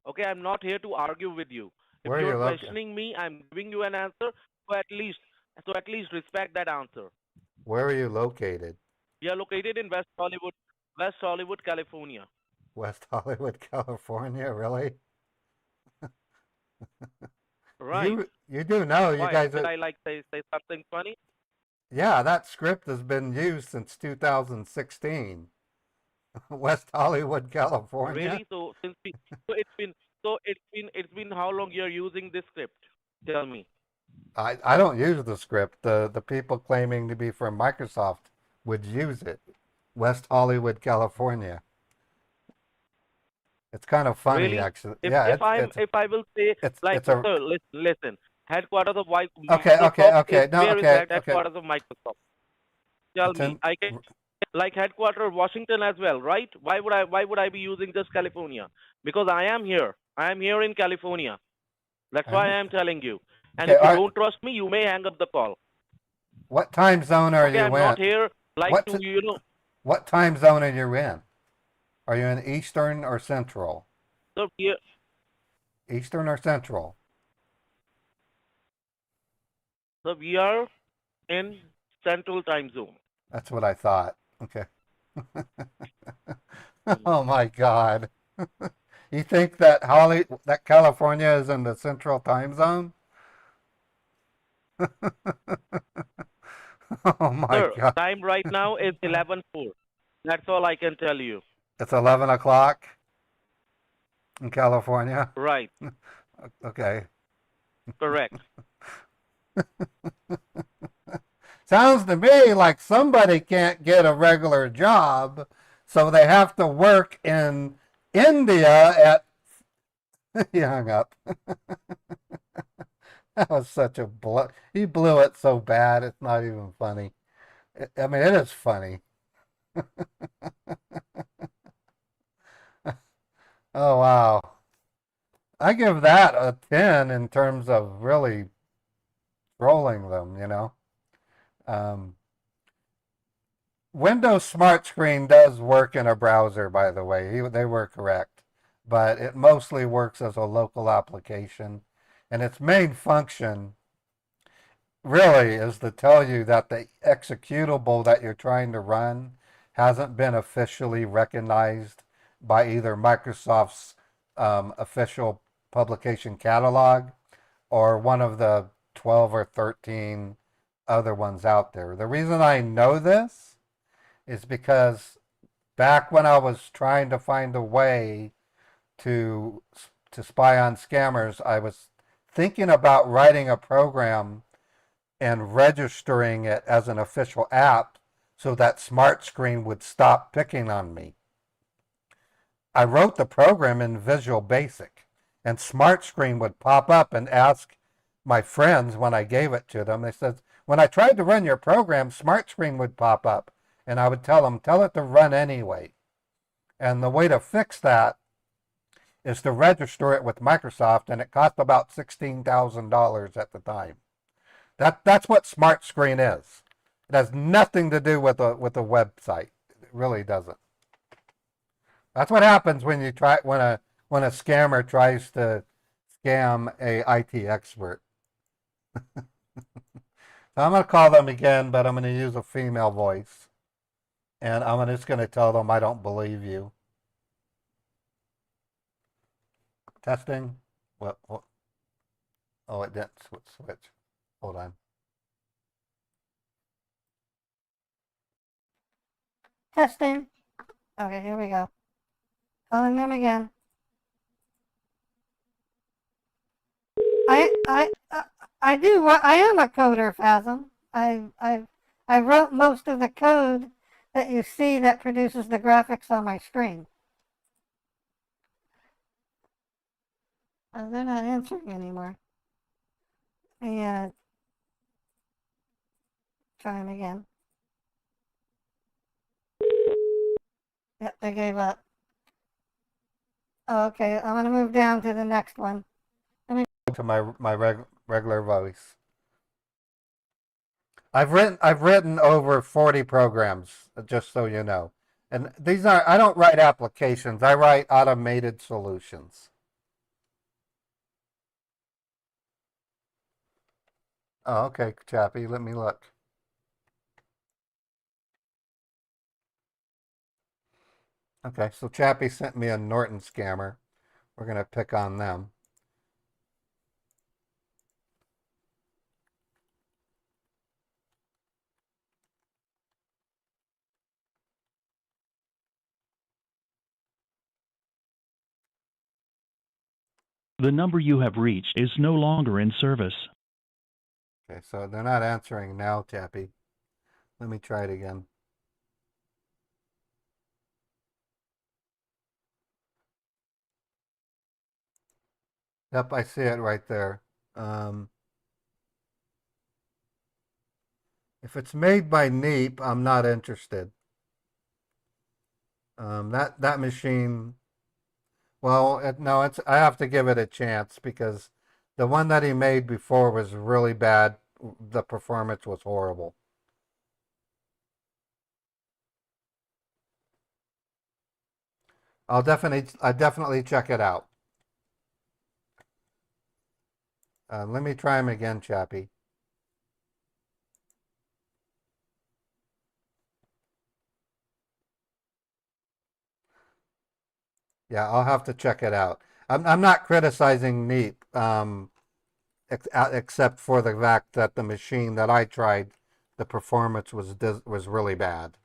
Okay, I'm not here to argue with you. If Where are you're you located? questioning me, I'm giving you an answer. So at least respect that answer. Where are you located? We are located in West Hollywood, California. West Hollywood, California, really? Right. You do know you Why? guys Did are, I say something funny? yeah, that script has been used since 2016. West Hollywood, California. Really? So it's been how long you're using this script? Tell me. I don't use the script. The people claiming to be from Microsoft would use it. West Hollywood, California. It's kind of funny, Really? actually. If Yeah, if I'm if I will say like it's a sir, listen. Headquarters of okay, Microsoft is no, where is okay, that okay. headquarters of Microsoft? Tell It's me. in I can like headquarters Washington as well, right? Why would I be using just California? Because I am here. I am here in California. That's I why I under- am telling you. And okay. if you All right. don't trust me, you may hang up the call. What time zone are Okay, you I'm not in? here like What to what time zone are you in? Are you in Eastern or Central? so here Eastern or Central? so we are in Central Time Zone. That's what I thought. Okay. Oh my God. You think that California is in the Central Time Zone? Oh my Sir, God. time right now is 11:04. That's all I can tell you. It's 11 o'clock in California. Right. Okay. Correct. Sounds to me like somebody can't get a regular job, so they have to work in India at. He hung up. That was such a blow. He blew it so bad, it's not even funny. I mean, it is funny. Oh, wow. I give that a 10 in terms of really trolling them, you know. Um, Windows Smart Screen does work in a browser, by the way. They were correct. But it mostly works as a local application. And its main function really is to tell you that the executable that you're trying to run hasn't been officially recognized by either Microsoft's official publication catalog or one of the 12 or 13 other ones out there. The reason I know this is because back when I was trying to find a way to spy on scammers, I was thinking about writing a program and registering it as an official app so that Smart Screen would stop picking on me. I wrote the program in Visual Basic, and Smart Screen would pop up and ask my friends when I gave it to them. They said, when I tried to run your program, Smart Screen would pop up, and I would tell them, tell it to run anyway. And the way to fix that is to register it with Microsoft, and it cost about $16,000 at the time. That's what Smart Screen is. It has nothing to do with a website. It really doesn't. That's what happens when you try when a scammer tries to scam a IT expert. So I'm going to call them again, but I'm going to use a female voice, and I'm just going to tell them I don't believe you. Testing. What? Oh, it didn't switch. Hold on. Testing. Okay, here we go. Calling them again. I do. I am a coder, Phasm. I wrote most of the code that you see that produces the graphics on my screen. They're not answering anymore. Yeah. Try them again. Yep, they gave up. Oh, okay, I'm gonna move down to the next one. To my regular voice. I've written over 40 programs, just so you know. And these are, I don't write applications, I write automated solutions. Oh, okay, Chappie, let me look. Okay, so Chappie sent me a Norton scammer. We're going to pick on them. The number you have reached is no longer in service. Okay, so they're not answering now, Chappie. Let me try it again. Yep, I see it right there. If it's made by Neep, I'm not interested. That machine, well, no, I have to give it a chance because the one that he made before was really bad. The performance was horrible. I definitely check it out. Let me try him again, Chappie. Yeah, I'll have to check it out. I'm not criticizing Neep, except for the fact that the machine that I tried, the performance was really bad.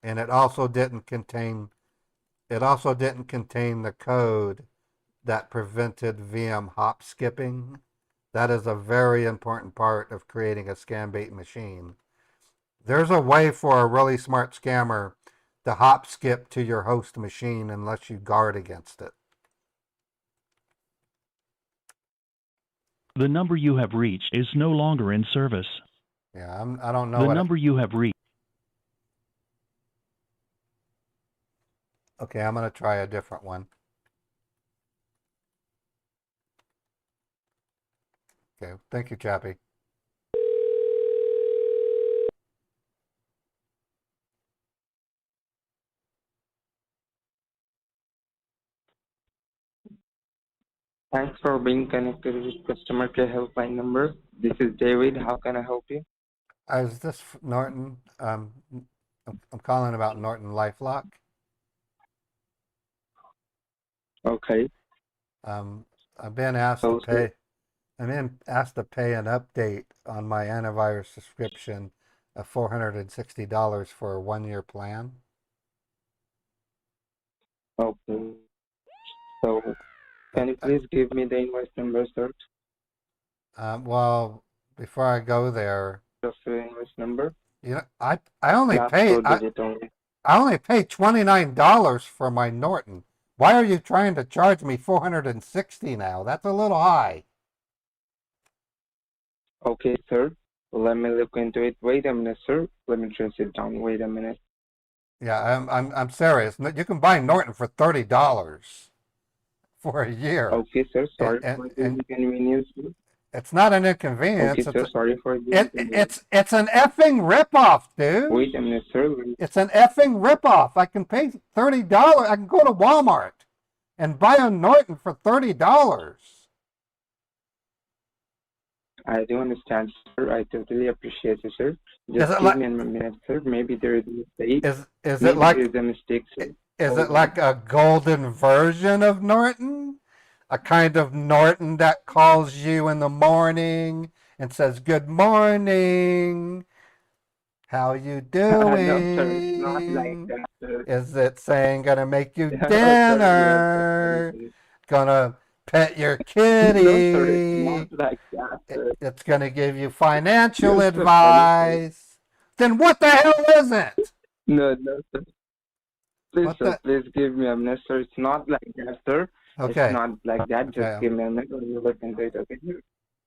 And it also didn't contain the code that prevented VM hop skipping. That is a very important part of creating a Scambait machine. There's a way for a really smart scammer to hop skip to your host machine unless you guard against it. The number you have reached is no longer in service. Yeah, I don't know The what number you have reached. Okay, I'm going to try a different one. Okay, thank you, Chappie. Thanks for being connected with customer care helpline number. This is David. How can I help you? Is this Norton? I'm calling about Norton LifeLock. Okay. I've been asked to pay. I'm being asked to pay an update on my antivirus subscription of $460 for a 1-year plan. Okay. So Can you please give me the invoice number, sir? Well, before I go there, Just the invoice number. you know, I only Last pay four digit only. I only pay $29 for my Norton. Why are you trying to charge me $460 now? That's a little high. Okay, sir. Let me look into it. Wait a minute, sir. Let me trace it down. Wait a minute. Yeah, I'm serious. You can buy Norton for $30 for a year. Okay, sir. Sorry And- for and- the inconvenience. Sir. It's not an Okay, inconvenience. sir. Sorry for the inconvenience. It's an effing ripoff, dude. Wait a minute, sir. It's an effing ripoff. I can pay $30. I can go to Walmart and buy a Norton for $30. I do understand, sir. I totally appreciate you, sir. Is Just it give like- me a minute, sir. Maybe there is a mistake. Is Maybe it like there is a mistake, sir. is it like a golden version of Norton? A kind of Norton that calls you in the morning and says, "Good morning. How you doing?" No, sir. It's not like that, sir. Is it saying gonna make you No, sir, dinner? yes, Gonna pet your No, sir. kitty? It's not like that, sir. It's gonna give you financial Yes, sir. advice. Then what the hell is it? No, sir. Please, What sir, please give me a minute, sir. It's not like that, sir. Okay, It's not like that. Okay, Just give me a minute. Let me look into it, okay?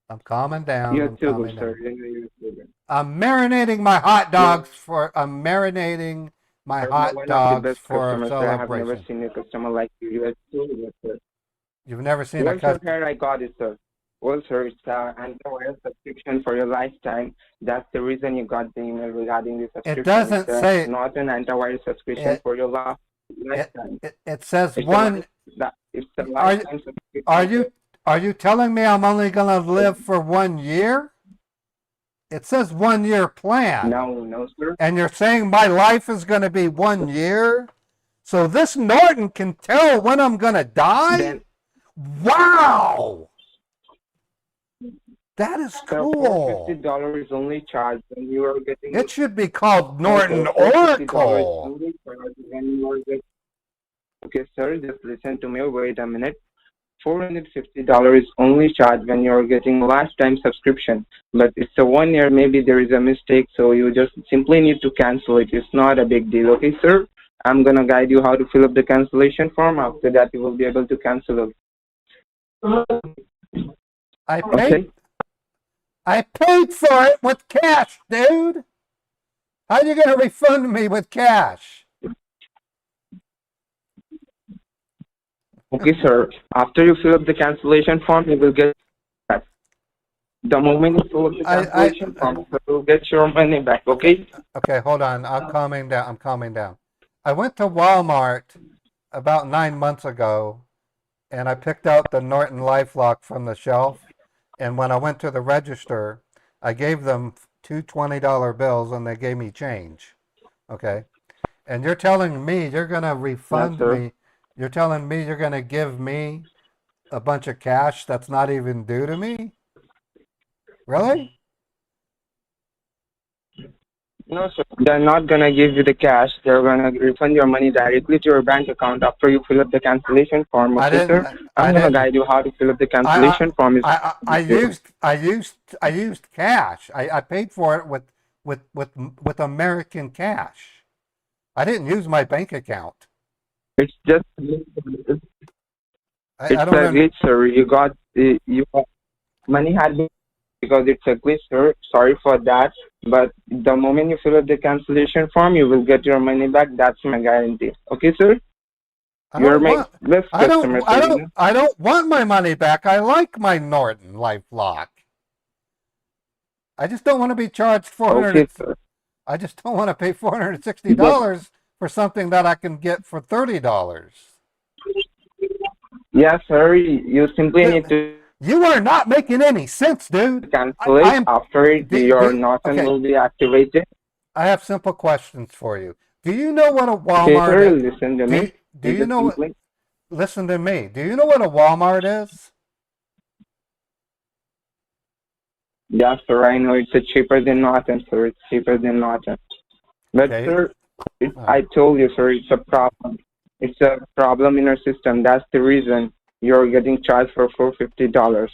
I'm calming down. You're I'm too calming good, sir. down. You're too good. I'm marinating my hot dogs for. I'm marinating my You're hot one of the dogs best for a customers, sir. I have never celebration. seen a customer like you. You are too good, sir. You've never seen a Well, sir, customer. here I got it, sir. Well, sir, it's antivirus subscription for your lifetime. That's the reason you got the email regarding the subscription. doesn't It's, say- not an antivirus subscription It- for your lifetime. It says It's one. it's a Are you- lifetime subscription. Are you telling me I'm only gonna live for 1 year? It says 1 year plan. No, sir. And you're saying my life is gonna be 1 year? So this Norton can tell when I'm gonna die? Then, Wow! That is sir, cool. $450 is only charged when you are getting. It should be called Norton $450 Oracle. only charged when you are getting. Okay, sir, just listen to me. Wait a minute. $450 is only charged when you're getting a lifetime subscription, but it's a 1 year. Maybe there is a mistake, so you just simply need to cancel it. It's not a big deal, okay, sir? I'm gonna guide you how to fill up the cancellation form. After that, you will be able to cancel it. I Okay. paid for it with cash, dude. How you gonna refund me with cash? Okay, sir. After you fill up the cancellation form, you will get that. The moment you fill up the cancellation form, you will get your money back. Okay? Okay, hold on. I'm calming down. I'm calming down. I went to Walmart about 9 months ago, and I picked out the Norton LifeLock from the shelf. And when I went to the register, I gave them two $20 bills, and they gave me change. Okay, and you're telling me you're gonna refund sir. me? You're telling me you're gonna give me a bunch of cash that's not even due to me? Really? No, sir. They're not gonna give you the cash. They're gonna refund your money directly to your bank account after you fill up the cancellation form. I Okay, didn't. sir? I'm gonna guide you how to fill up the cancellation form. I used cash. I paid for it with American cash. I didn't use my bank account. It's just I it's don't a under- glitch, sir. Money had been because it's a glitch, sir. Sorry for that. But the moment you fill up the cancellation form, you will get your money back. That's my guarantee. Okay, sir? I You're don't my want. best I customer, don't. I sir. don't. I don't want my money back. I like my Norton LifeLock. I just don't want to be charged Okay, sir. I just don't want to pay $460 for something that I can get for $30. Yeah, sir. You simply need to You are not making any sense, dude. cancel it. I am- After it, your Norton okay. will be activated. I have simple questions for you. Do you know what a Okay, Walmart sir. is? Listen to me. Do you know what? simply- Listen to me. Do you know what a Walmart is? Yeah, sir. I know it's cheaper than Norton, sir. It's cheaper than Norton. But, Okay. sir, I told you, sir, it's a problem. It's a problem in our system. That's the reason you're getting charged for $450.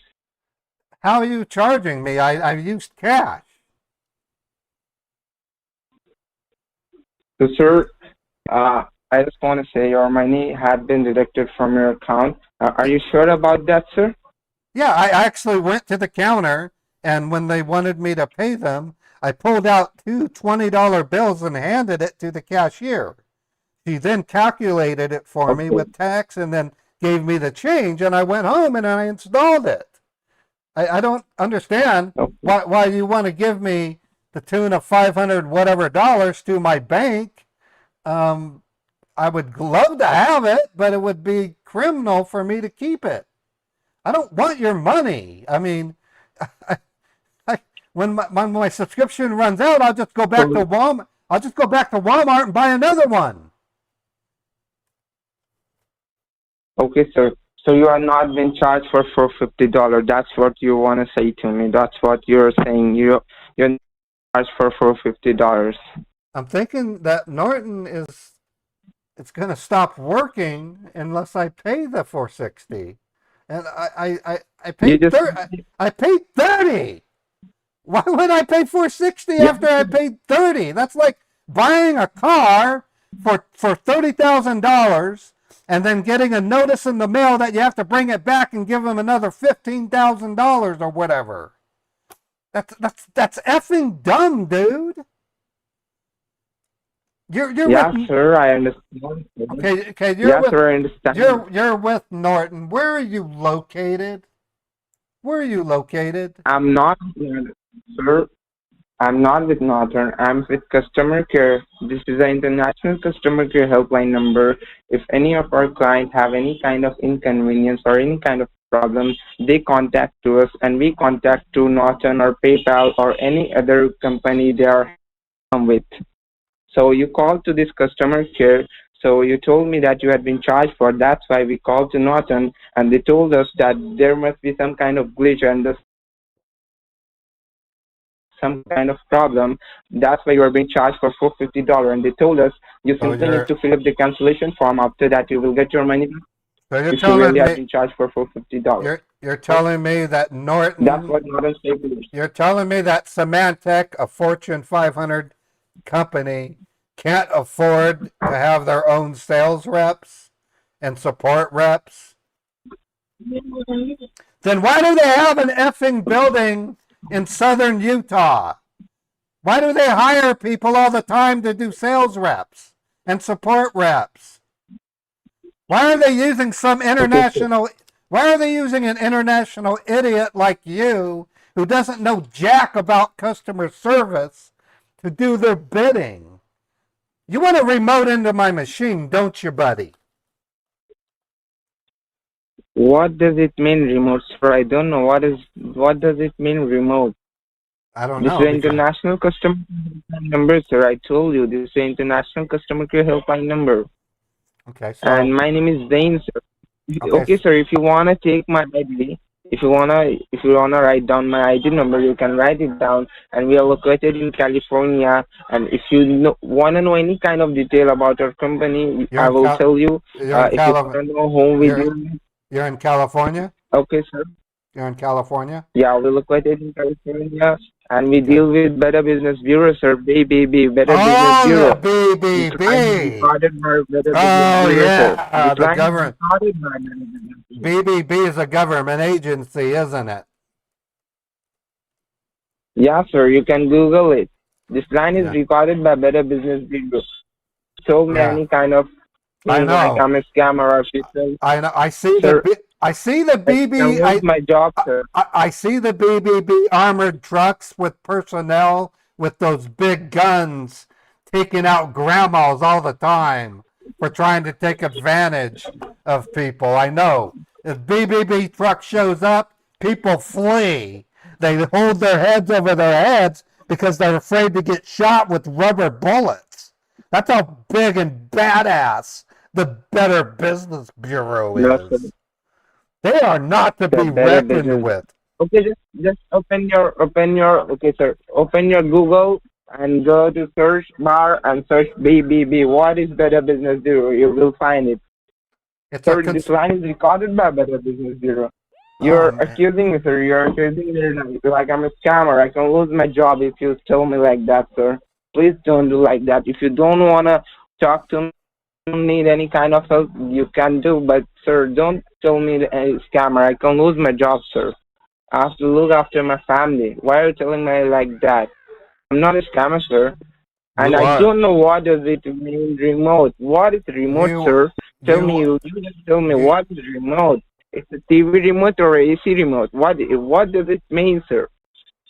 How are you charging me? I used cash. So, sir, I just want to say your money had been deducted from your account. Are you sure about that, sir? Yeah, I actually went to the counter, and when they wanted me to pay them, I pulled out two $20 bills and handed it to the cashier. She then calculated it for me Okay. with tax and then gave me the change, and I went home and I installed it. I don't understand Okay. why you want to give me the tune of 500 whatever dollars to my bank. I would love to have it, but it would be criminal for me to keep it. I don't want your money. I mean, when my subscription runs out, I'll just go back to Walmart. I'll just go back to Walmart and buy another one. Okay, sir. So you are not being charged for $450. That's what you want to say to me. That's what you're saying. You're charged for $450. I'm thinking that Norton it's going to stop working unless I pay the $460. And I paid I paid $30. Why would I pay $460 after I paid $30? That's like buying a car for $30,000 and then getting a notice in the mail that you have to bring it back and give them another $15,000 or whatever. That's effing dumb, dude. You're Yeah, with, sir, I understand. okay. Yeah, sir, I understand. You're with Norton. Where are you located? Where are you located? I'm not, sir. I'm not with Northern. I'm with customer care. This is an international customer care helpline number. If any of our clients have any kind of inconvenience or any kind of problem, they contact to us and we contact to Norton or PayPal or any other company they are with. So you called to this customer care. So you told me that you had been charged for. That's why we called to Norton, and they told us that there must be some kind of glitch and some kind of problem. That's why you are being charged for $450. And they told us you simply need to fill up the cancellation form. After that, you will get your money back. So you're If you really have been charged for $450. You're telling me that Norton. That's what Norton said. You're telling me that Symantec, a Fortune 500 company, can't afford to have their own sales reps and support reps? Then why do they have an effing building in southern Utah? Why do they hire people all the time to do sales reps and support reps? Why are they using why are they using an international idiot like you who doesn't know jack about customer service to do their bidding? You want to remote into my machine, don't you, buddy? What does it mean, remote, sir? I don't know. What does it mean, remote? I don't This know. is an international customer number, sir. I told you this is an international customer care helpline number. Okay, so And my name is Zane, sir. Okay, sir. If you wanna take my ID, if you wanna write down my ID number, you can write it down. And we are located in California. And if you wanna know any kind of detail about our company, I will tell you. If you wanna know whom we do. You're in California? Okay, sir. You're in California? Yeah, we're located in California, and we deal with Better Business Bureau, sir. BBB, Better Business Bureau. BBB. Oh, yeah, the government. BBB is a government agency, isn't it? Yeah, sir. You can Google it. This line is recorded by Better Business Bureau. So many kind of I know. Like I'm a scammer or something. I know. I see the BB. That's my job, sir. I see the BBB armored trucks with personnel with those big guns taking out grandmas all the time for trying to take advantage of people. I know. If BBB truck shows up, people flee. They hold their heads over their heads because they're afraid to get shot with rubber bullets. That's how big and badass the Better Business Bureau is. Yes, they are not to be reckoned with. Okay, just open your okay, sir. Open your Google and go to search bar and search BBB. What is Better Business Bureau? You will find it. It's Sir, this line is recorded by Better Business Bureau. You're man. accusing me, sir. You're accusing me like I'm a scammer. I can lose my job if you tell me like that, sir. Please don't do like that. If you don't wanna talk to me, need any kind of help, you can do. But sir, don't tell me a scammer. I can lose my job, sir. I have to look after my family. Why are you telling me like that? I'm not a scammer, sir. And You I are. don't know what does it mean remote. What is remote, You sir? Tell me, you you just tell me you what is remote. It's a TV remote or a AC remote. What does it mean, sir?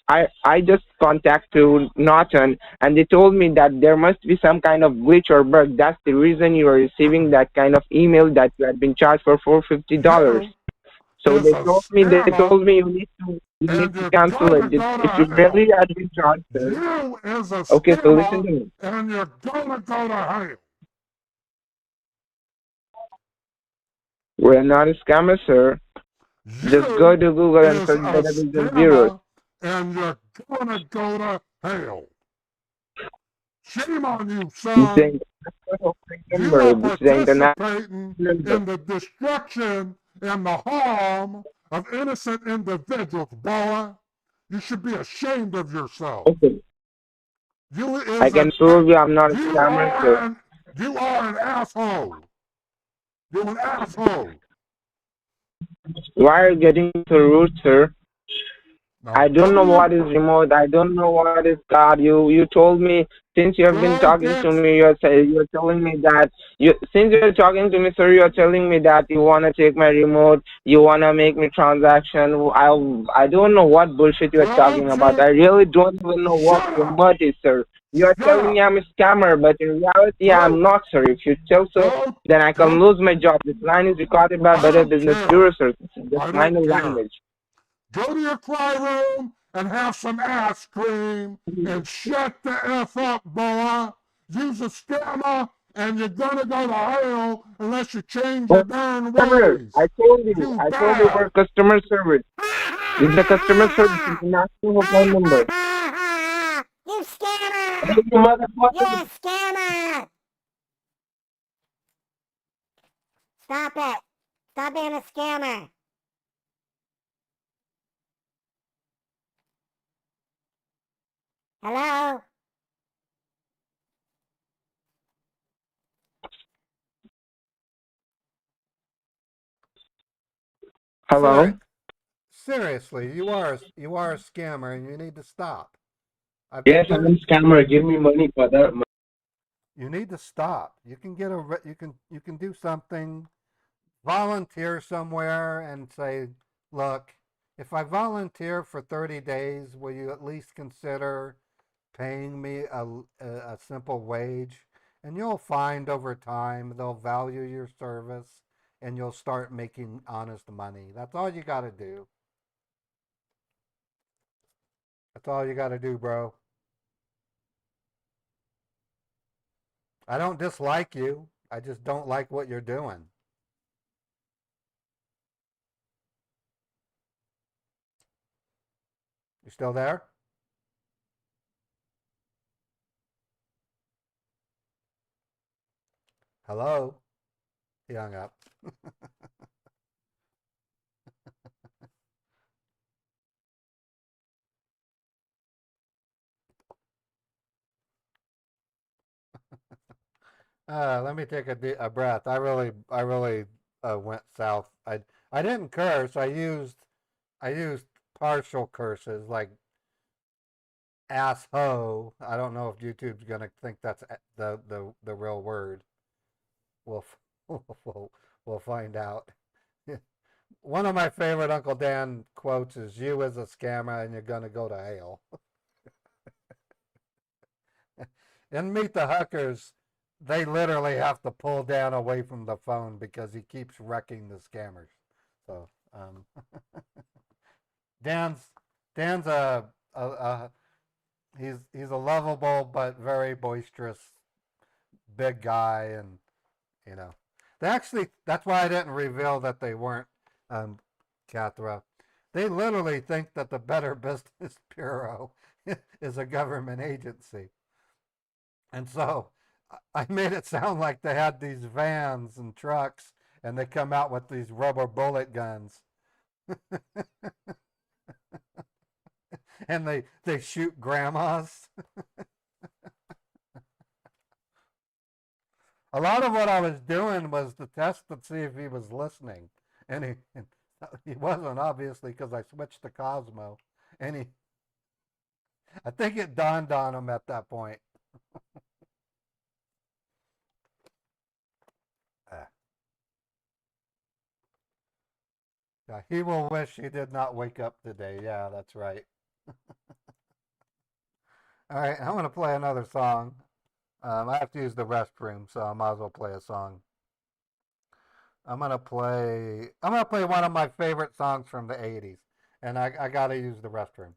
I just contacted Norton and they told me that there must be some kind of glitch or bug. That's the reason you are receiving that kind of email that you had been charged for $450. you So is they a told me scammer, you need and to you're cancel gonna it. go If you to really hell. had been charged, sir. You is a Okay, so listen scammer, to me. and you're gonna go to hell. We're not a scammer, sir. Just go You to Google and is search a Better Business Bureau. scammer, and you're gonna go to hell. Shame on you, This is the son. international You are number. This is the international participating number. in the destruction and the harm of innocent individuals, boy. You should be ashamed of yourself. Okay. You I is can an prove you I'm not a you scammer, sir. are an you are an asshole. You're an asshole. Why are you getting so rude, sir? Now I don't know go what is to remote. I don't know what is card. You told me since you have been go talking to get me, you're telling me that since you're talking to me, sir, you're telling me that you wanna take my remote, you wanna make me transaction. I don't know what bullshit you're go talking about. to I really don't even know what shut up. remote is, sir. You're Shut telling me up. I'm a scammer, but in reality I'm Go not, sir. If you tell so, go then I can go. lose my job. This line is recorded by I Better don't Business care. Bureau, sir. This is just I don't minor care. language. Go to your cry room and have some ice cream and shut the F up, boy. Use a scammer and you're gonna go to hell unless you change your darn Customer, ways. You I told you bad. we're customer service. This is the customer service international phone number. You scammer! Hey, you You're motherfucker. a scammer! Stop it! Stop being a scammer! Hello? Hello? Seriously, you are a scammer and you need to stop. I've been Yes, I'm doing. a scammer. Give me money for that. You need to stop. You can get you can do something. Volunteer somewhere and say, look, if I volunteer for 30 days, will you at least consider paying me a simple wage? And you'll find over time they'll value your service and you'll start making honest money. That's all you got to do. That's all you got to do, bro. I don't dislike you. I just don't like what you're doing. You still there? Hello? He hung up. Let me take a breath. I really went south. I didn't curse. I used partial curses like asshole. I don't know if YouTube's gonna think that's the real word. We'll we'll, we'll find out. One of my favorite Uncle Dan quotes is "You as a scammer and you're gonna go to hell." In Meet the Huckers, they literally have to pull Dan away from the phone because he keeps wrecking the scammers. So Dan's Dan's a he's a lovable but very boisterous big guy, and you know they actually that's why I didn't reveal that they weren't Cathra. They literally think that the Better Business Bureau is a government agency. And so I made it sound like they had these vans and trucks and they come out with these rubber bullet guns. And they shoot grandmas. A lot of what I was doing was to test to see if he was listening, and he wasn't, obviously, because I switched to Cosmo, and I think it dawned on him at that point. Ah. Yeah, he will wish he did not wake up today. Yeah, that's right. All right, I'm gonna play another song. I have to use the restroom, so I might as well play a song. I'm gonna play one of my favorite songs from the '80s, and I gotta use the restroom.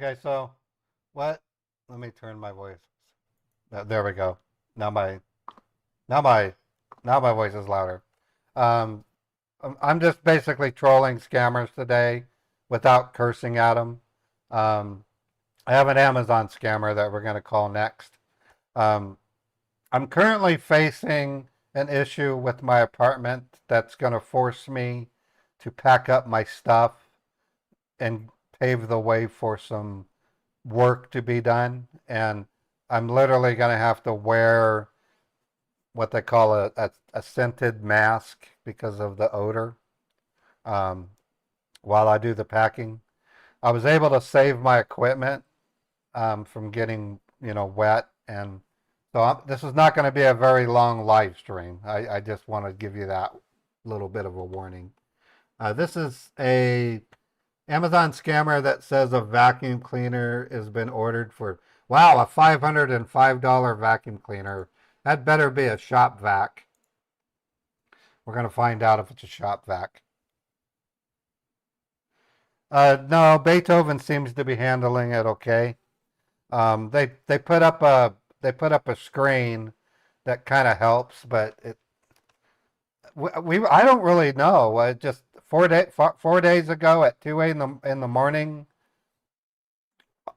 Okay, so what? Let me turn my voice. There we go. Now my now my now my voice is louder. Um, I'm just basically trolling scammers today without cursing at them. Um, I have an Amazon scammer that we're going to call next. Um, I'm currently facing an issue with my apartment that's going to force me to pack up my stuff and pave the way for some work to be done. And I'm literally going to have to wear what they call a scented mask because of the odor um, while I do the packing. I was able to save my equipment from getting, wet. And so this is not going to be a very long live stream. I just want to give you that little bit of a warning. This is a Amazon scammer that says a vacuum cleaner has been ordered for, wow, a $505 vacuum cleaner. That better be a shop vac. We're going to find out if it's a shop vac. No, Beethoven seems to be handling it okay. They put up a screen that kind of helps, but I don't really know. Just 4 days ago at 2 in the morning,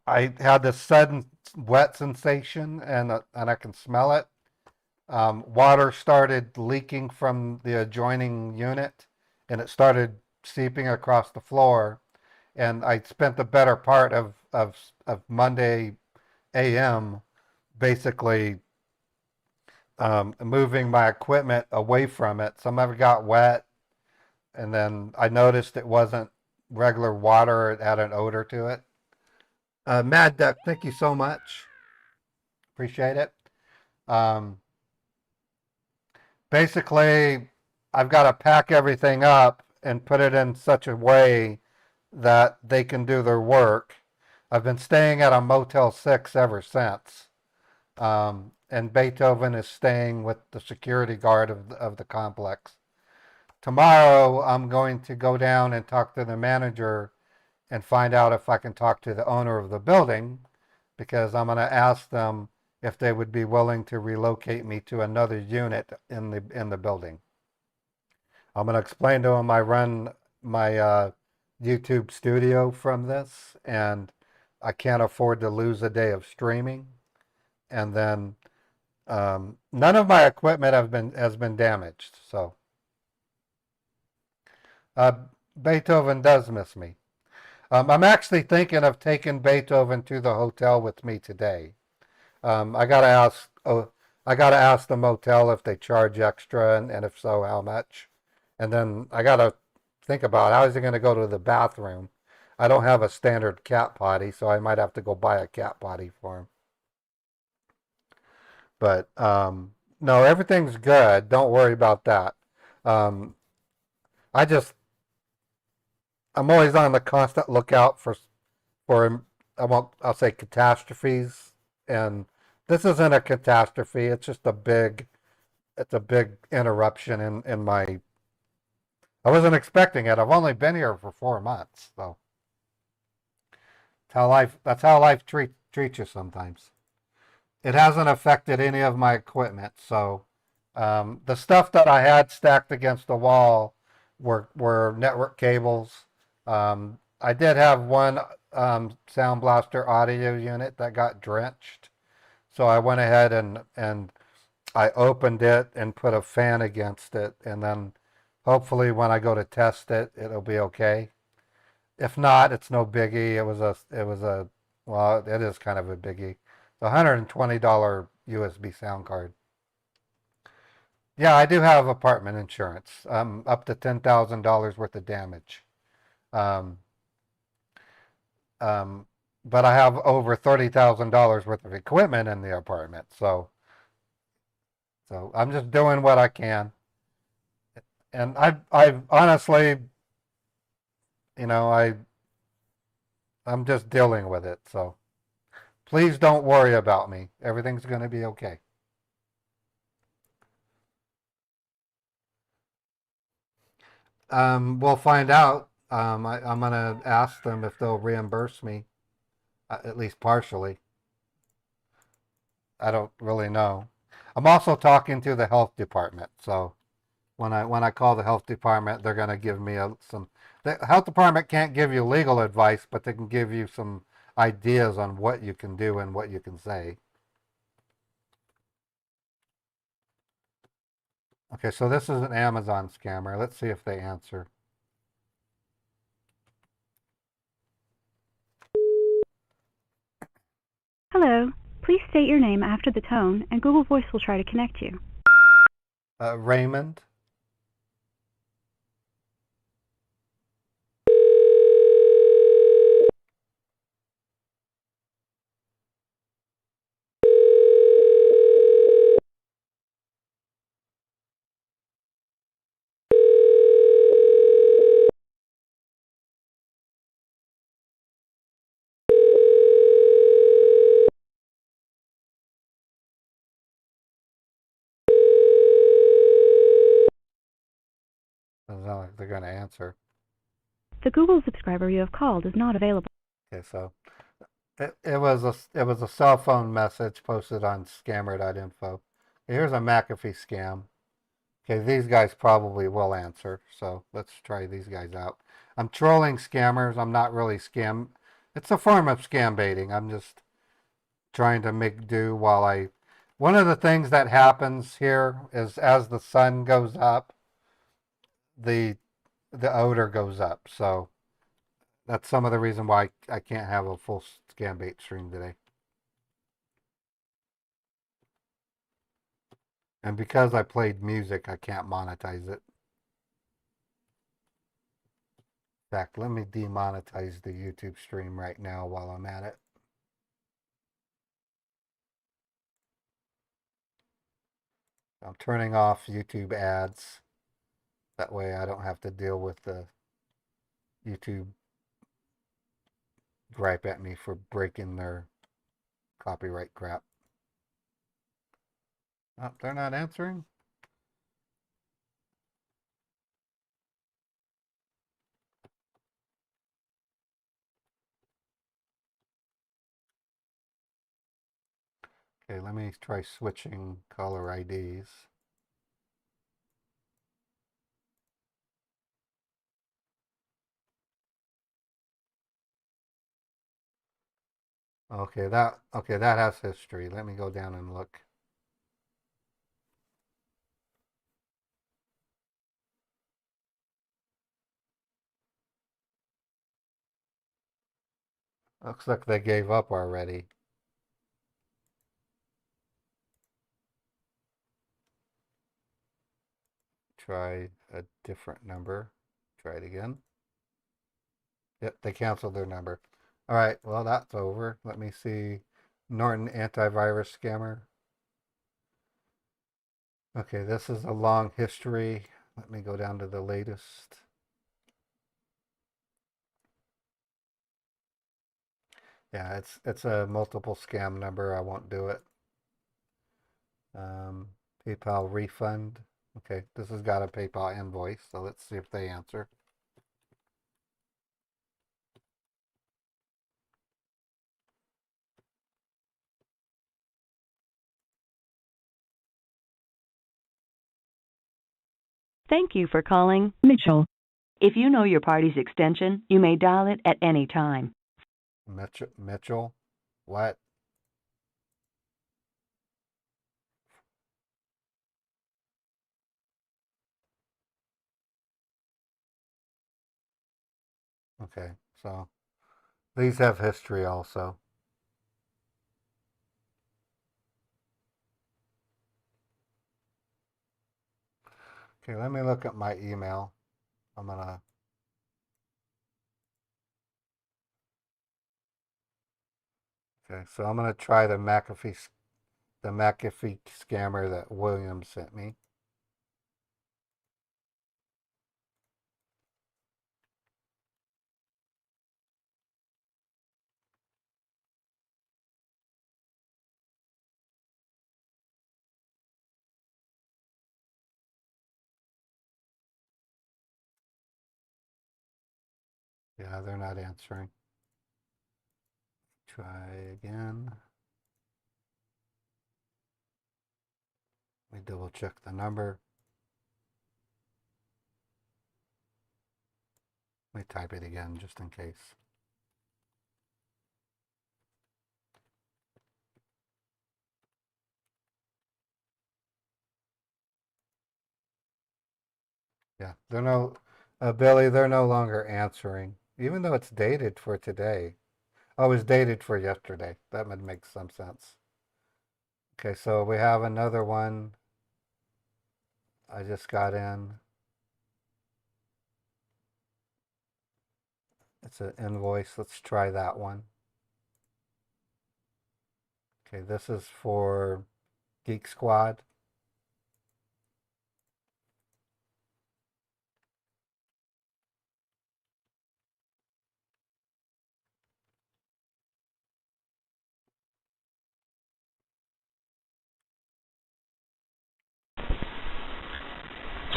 I had this sudden wet sensation, and I can smell it. Water started leaking from the adjoining unit, and it started seeping across the floor. And I spent the better part of Monday AM basically moving my equipment away from it. Some of it got wet, and then I noticed it wasn't regular water. It had an odor to it. Mad Duck, thank you so much. Appreciate it. Um, Basically, I've got to pack everything up and put it in such a way that they can do their work. I've been staying at a Motel 6 ever since. And Beethoven is staying with the security guard of the complex. Tomorrow, I'm going to go down and talk to the manager and find out if I can talk to the owner of the building, because I'm going to ask them if they would be willing to relocate me to another unit in the building. I'm going to explain to them I run my YouTube studio from this, and I can't afford to lose a day of streaming. And then none of my equipment has been damaged. So uh, Beethoven does miss me. I'm actually thinking of taking Beethoven to the hotel with me today. I gotta ask. Oh, I gotta ask the motel if they charge extra, and if so, how much. And then I gotta think about how is he gonna go to the bathroom. I don't have a standard cat potty, so I might have to go buy a cat potty for him. But no, everything's good. Don't worry about that. Um, I just I'm always on the constant lookout for I'll say catastrophes, and this isn't a catastrophe. It's just it's a big interruption in my. I wasn't expecting it. I've only been here for 4 months, so that's how life treats you sometimes. It hasn't affected any of my equipment, so the stuff that I had stacked against the wall were network cables. I did have one Sound Blaster audio unit that got drenched, so I went ahead and I opened it and put a fan against it, and then hopefully when I go to test it, it'll be okay. If not, it's no biggie. Well, it is kind of a biggie. It's a $120 USB sound card. Yeah, I do have apartment insurance, up to $10,000 worth of damage. Um, but I have over $30,000 worth of equipment in the apartment, so I'm just doing what I can. And I've honestly, you know, I'm just dealing with it. So please don't worry about me. Everything's going to be okay. We'll find out. I'm going to ask them if they'll reimburse me at least partially. I don't really know. I'm also talking to the health department, so when I call the health department, they're going to give me some. The health department can't give you legal advice, but they can give you some ideas on what you can do and what you can say. Okay, so this is an Amazon scammer. Let's see if they answer. Hello. Please state your name after the tone, and Google Voice will try to connect you. Raymond. Doesn't sound like they're going to answer. The Google subscriber you have called is not available. Okay, so it was a cell phone message posted on scammer.info. Okay, here's a McAfee scam. Okay, these guys probably will answer, so let's try these guys out. I'm trolling scammers. I'm not really scam. It's a form of scam baiting. I'm just trying to make do while I. One of the things that happens here is as the sun goes up, the odor goes up. So that's some of the reason why I can't have a full scam bait stream today. And because I played music, I can't monetize it. In fact, let me demonetize the YouTube stream right now while I'm at it. I'm turning off YouTube ads. That way I don't have to deal with the YouTube gripe at me for breaking their copyright crap. Oh, they're not answering? Okay, let me try switching caller IDs. Okay, that has history. Let me go down and look. Looks like they gave up already. Try a different number. Try it again. Yep, they canceled their number. All right, well, that's over. Let me see. Norton antivirus scammer. Okay, this is a long history. Let me go down to the latest. Yeah, it's a multiple scam number. I won't do it. PayPal refund. Okay, this has got a PayPal invoice, so let's see if they answer. Thank you for calling Mitchell. If you know your party's extension, you may dial it at any time. Mitchell? What? Okay, so these have history also. Okay, let me look at my email. I'm gonna. Okay, so I'm gonna try the McAfee scammer that William sent me. Yeah, they're not answering. try again. Let me double check the number. Let me type it again just in case. Yeah, they're Billy, they're no longer answering, even though it's dated for today. Oh, it was dated for yesterday. That would make some sense. Okay, so we have another one. I just got in. It's an invoice. Let's try that one. Okay, this is for Geek Squad.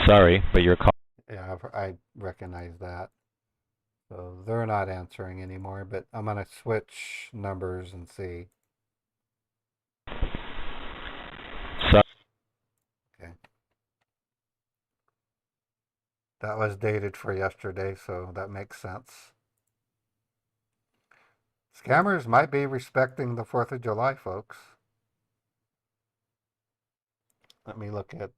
Sorry, but your call. Yeah, I recognize that. So they're not answering anymore, but I'm going to switch numbers and see. Okay. That was dated for yesterday, so that makes sense. Scammers might be respecting the 4th of July, folks. Let me look at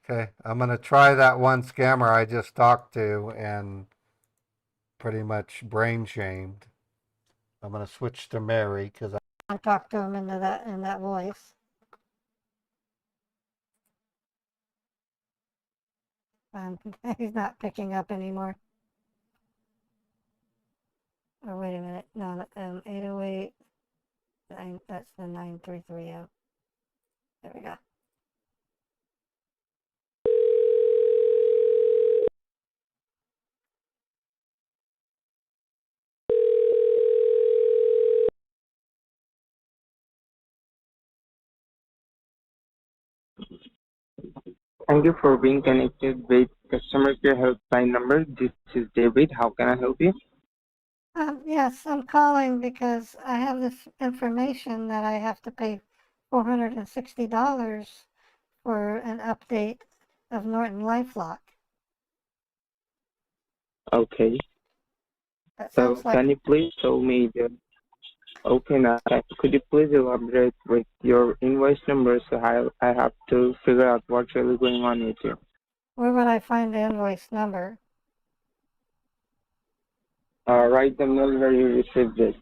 okay, I'm going to try that one scammer I just talked to and pretty much brain shamed. I'm going to switch to Mary because I talked to him in that voice. He's not picking up anymore. Oh, wait a minute. No, 808. That's the 9330. There we go. Thank you for being connected with customer care helpline number. This is David. How can I help you? Yes, I'm calling because I have this information that I have to pay $460 for an update of Norton LifeLock. Okay. That So sounds like can you please show me the okay now? Could you please elaborate with your invoice number so I have to figure out what's really going on with you? where would I find the invoice number? Write the mail where you received it.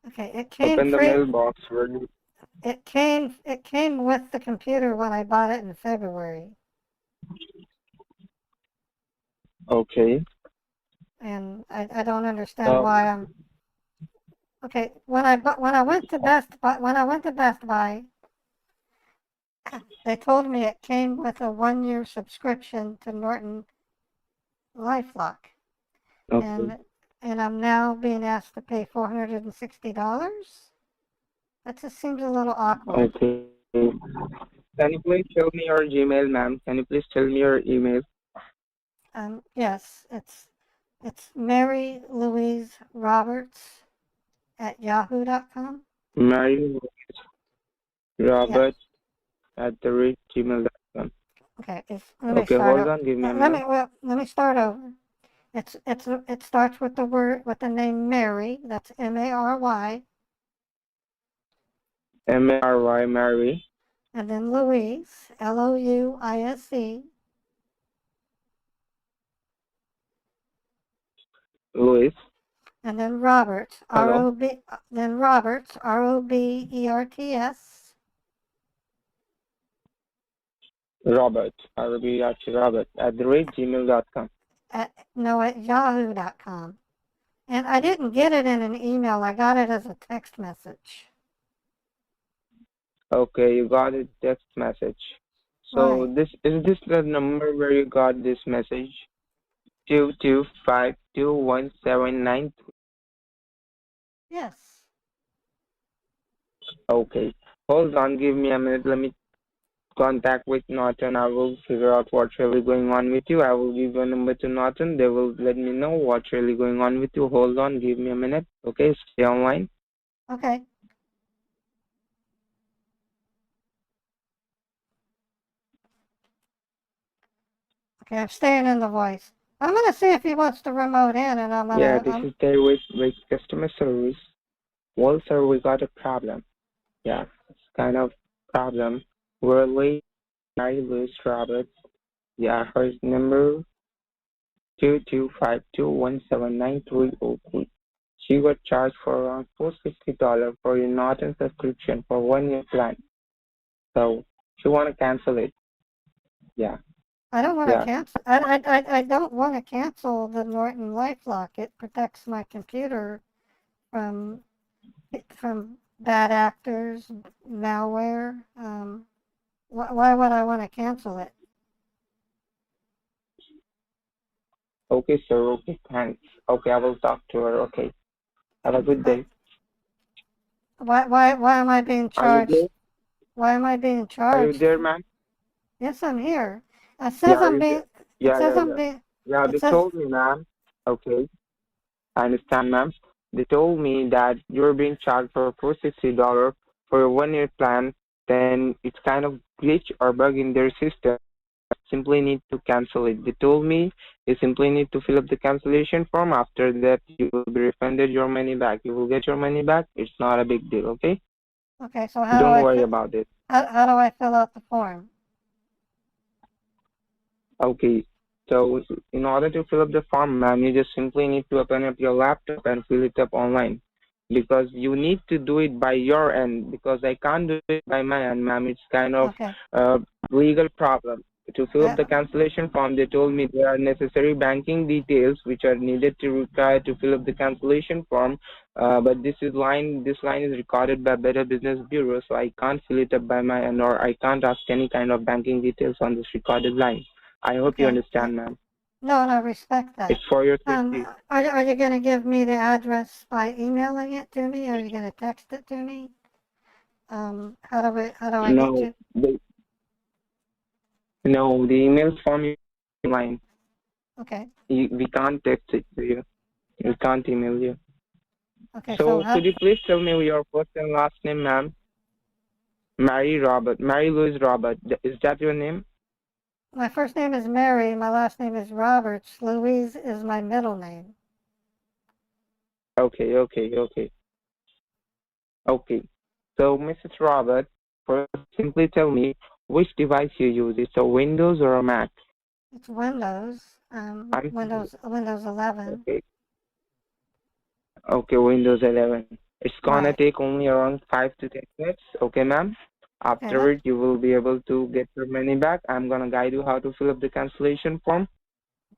Okay, it came Open the free. mailbox where you It came with the computer when I bought it in February. okay. And I don't understand why I'm okay. When I went to Best Buy, they told me it came with a 1-year subscription to Norton LifeLock, Okay. and I'm now being asked to pay $460. That just seems a little awkward. Okay. Can you please tell me your Gmail, ma'am? Can you please tell me your email? Yes, it's Mary Louise Roberts at yahoo.com. Mary Robert Yes. at the rate gmail.com. Okay, let me Okay, start hold over. on, give me a minute. Let me start over. It starts with with the name Mary. That's Mary, Mary, Mary, and then Louise, Louise, Louis. and then Roberts, Hello. Rob, then Roberts, Roberts, Robert, Robert at the rate gmail.com. at yahoo.com. And I didn't get it in an email. I got it as a text message. Okay, you got a text message. So Right. this is this the number where you got this message? 2252179. Yes. Okay. Hold on, give me a minute. Let me contact with Norton. I will figure out what's really going on with you. I will give your number to Norton. They will let me know what's really going on with you. Hold on, give me a minute. Okay, stay online. Okay. Okay, I'm staying in the voice. I'm gonna see if he wants to remote in, and I'm Yeah, gonna. this is Terry with customer service. Well, sir, we got a problem. Yeah, it's kind of problem. We're late. Mary Louise Roberts. Yeah, her number 2252179303. She got charged for around $460 for your Norton subscription for 1 year plan. So she wanna cancel it. Yeah, I don't want to yeah. cancel. I don't want to cancel the Norton LifeLock. It protects my computer from bad actors, malware. Why would I want to cancel it? Okay, sir. Okay, thanks. Okay, I will talk to her. Okay. Have a good day. Why am I being Are you charged? there? Why am I being Are you charged? there, ma'am? Yes, I'm here. It Yeah, says are I'm you being. there? It Yeah, says yeah, I'm yeah. being. Yeah, It they says. told me, ma'am. Okay, I understand, ma'am. They told me that you're being charged for $460 for a 1 year plan. Then it's kind of glitch or bug in their system. Simply need to cancel it. They told me you simply need to fill up the cancellation form. After that, you will be refunded your money back. You will get your money back. It's not a big deal, okay? Okay, so how do Don't I worry about it. how do I fill out the form? Okay. So in order to fill up the form, ma'am, you just simply need to open up your laptop and fill it up online. Because you need to do it by your end, because I can't do it by my end, ma'am. It's kind of Okay. a legal problem. To fill up the I, cancellation form, they told me there are necessary banking details which are needed to require to fill up the cancellation form. But this line is recorded by Better Business Bureau, so I can't fill it up by my end, or I can't ask any kind of banking details on this recorded line. I hope you okay. understand, ma'am. No, and I respect that. It's for your safety. Are you going to give me the address by emailing it to me? Are you going to text it to me? How do I get No, you? no, the email form is online. Okay. We can't text it to you. We can't email you. Okay. So So could you please tell me your first and last name, ma'am? Mary Louise Robert. Is that your name? my first name is Mary. My last name is Roberts. Louise is my middle name. Okay, okay, okay. Okay. So, Mrs. Robert, first simply tell me which device you use. It's a Windows or a Mac? It's Windows. I'm Windows 11. okay. Okay, Windows 11. It's gonna Right. take only around 5 to 10 minutes. Okay, ma'am. Okay. That, Afterward, you will be able to get your money back. I'm gonna guide you how to fill up the cancellation form.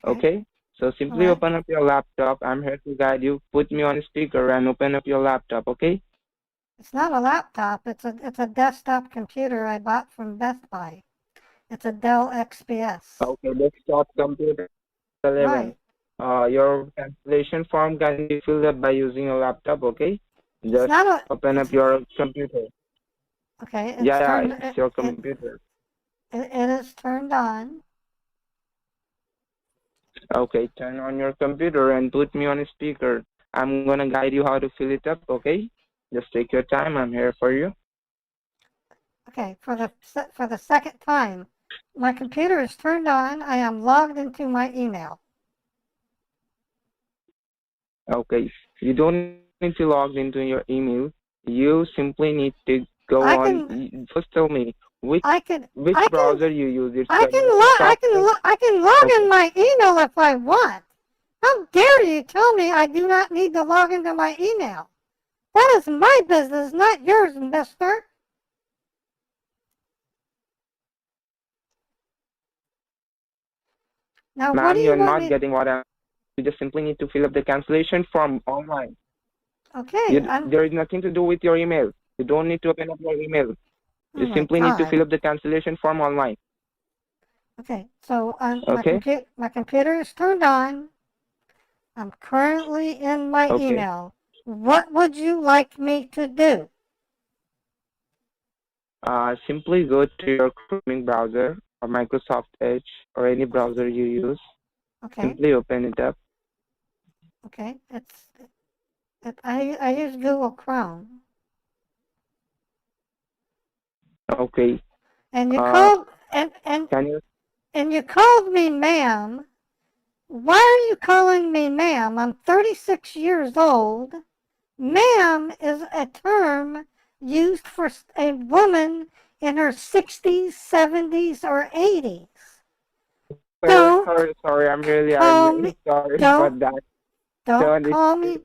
okay. Okay. So simply All right. open up your laptop. I'm here to guide you. Put me on speaker and open up your laptop. Okay. It's not a laptop. It's a desktop computer I bought from Best Buy. It's a Dell XPS. Okay. Desktop computer 11. Right. Your cancellation form can be filled up by using a laptop. Okay. It's Just not a. open up It's your computer. okay. Yeah, It's yeah. turned. It's your computer. It is turned on. Okay, turn on your computer and put me on a speaker. I'm gonna guide you how to fill it up, okay? Just take your time. I'm here for you. Okay. For the second time, my computer is turned on. I am logged into my email. Okay. You don't need to log into your email. You simply need to go I on. can. First, tell me which I can. which I can. browser you use. It's I the can log. Microsoft. I can log Okay. in my email if I want. How dare you tell me I do not need to log into my email? That is my business, not yours, mister. Now, what do Ma'am, you you're want not me? getting what I'm. You just simply need to fill up the cancellation form online. Okay, There is nothing to do with your email. You don't need to open up your email. oh You my simply need to God. fill up the cancellation form online. Okay, so Okay? my computer is turned on. I'm currently in my Okay. email. What would you like me to do? simply go to your Chrome browser or Microsoft Edge or any browser you use. Okay. Simply open it up. Okay. I use Google Chrome. Okay. And you Uh, called Can you? and you called me ma'am. Why are you calling me ma'am? I'm 36 years old. Ma'am is a term used for a woman in her 60s, 70s, or 80s. Don't Sorry. I'm call really me. sorry for Don't that. don't It's call me.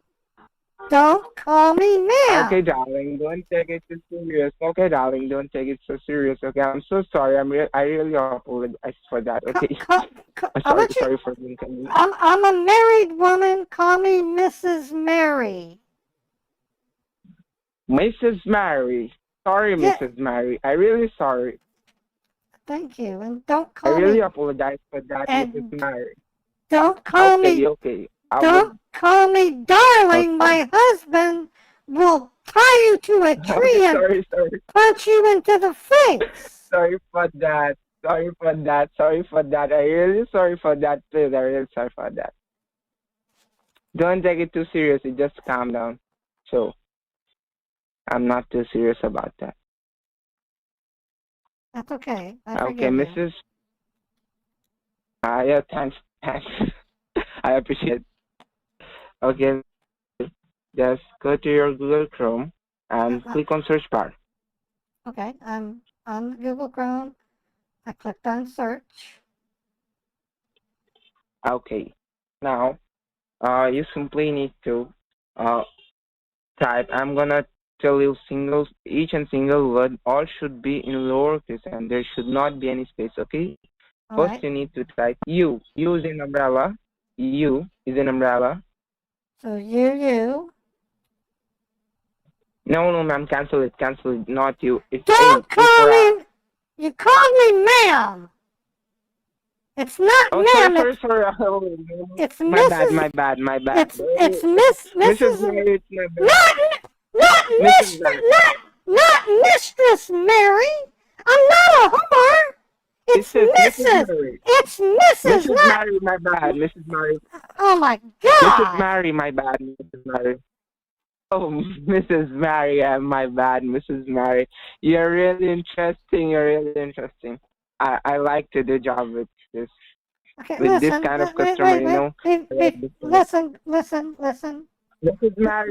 Don't call me okay, ma'am. darling. Don't take it too serious. Okay, darling. Don't take it so serious. Okay, I'm so sorry. I really apologize for that. Okay. I want you. Sorry for the inconvenience. I'm a married woman. Call me Mrs. Mary. Mrs. Mary. Sorry, Yeah. Mrs. Mary. I really sorry. Thank you. And don't I call really me. apologize for that, Mrs. And Mary. don't call me. Okay. I will. Don't call me darling. Okay. My husband will tie you to a tree and Sorry. punch you into the face. Sorry for that. Sorry for that. I really sorry for that, please. I really sorry for that. Don't take it too seriously. Just calm down. So, I'm not too serious about that. That's okay. I Okay, forgive you. Mrs. Yeah, thanks. I appreciate it. Okay, just go to your Google Chrome and click on search bar. Okay, I'm on Google Chrome. I clicked on search. Okay, now you simply need to type. I'm gonna tell you each and single word. All should be in lowercase and there should not be any space. Okay. All First, right. you need to type U. U is an umbrella. U is an umbrella. So you. No, ma'am. Cancel it. Not you. It's Don't A. A call for me. You called me ma'am. It's not Oh, ma'am. sorry. Oh, It's my Mrs. bad. It's Mrs. Mrs. Mary, it's my bad. Not Mrs. Mistress. Not Mistress Mary. I'm not a whore. It's Mrs. Mary. It's Mrs. Mrs. Mary, my bad. Mrs. Mary. Oh my Mrs. God. Mary, my bad. Mrs. Mary. Oh, Mrs. Mary, my bad. Mrs. Mary. You're really interesting. I like to do job with this. Okay, With listen. this kind of customer, you know. Listen. Mrs. Mary,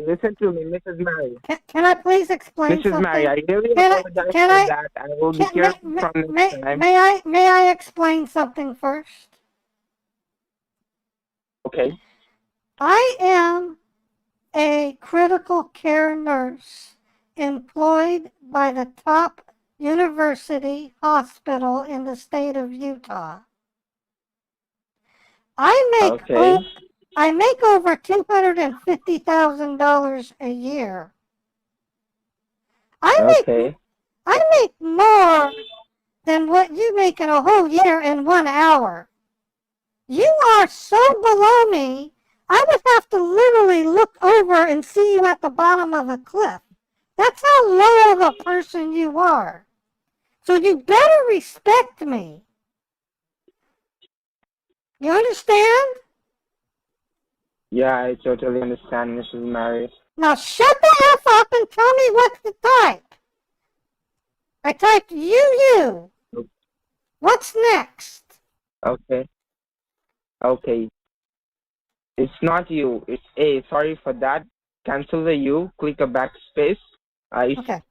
listen to me, Mrs. Mary. Can I please explain Mrs. something? Mary, I really apologize for that. I will be careful from next time. May I explain something first? Okay. I am a critical care nurse employed by the top university hospital in the state of Utah. I make over $250,000 a year. I make more than what you make in a whole year in 1 hour. You are so below me, I would have to literally look over and see you at the bottom of a cliff. That's how low of a person you are. So you better respect me. You understand? Yeah, I totally understand, Mrs. Mary. Now shut the F up and tell me what to type. I typed you. What's next? Okay. It's not you. It's A. Sorry for that. Cancel the U. Click a backspace. It's Okay.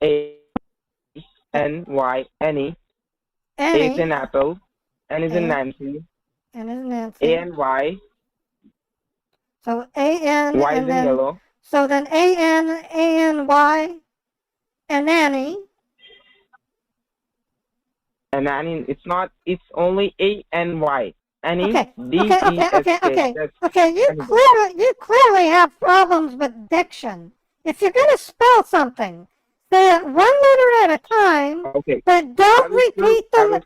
A-N-Y. Any. A is an apple. N is in Nancy. N is Nancy. A-N-Y. So A-N Y and is in then yellow. So then A-N-A-N-Y and Annie. And Annie, it's only A-N-Y. Annie, Okay. D-E-S-K. Okay, you clearly have problems with diction. If you're going to spell something, say it one letter at a time, but don't repeat the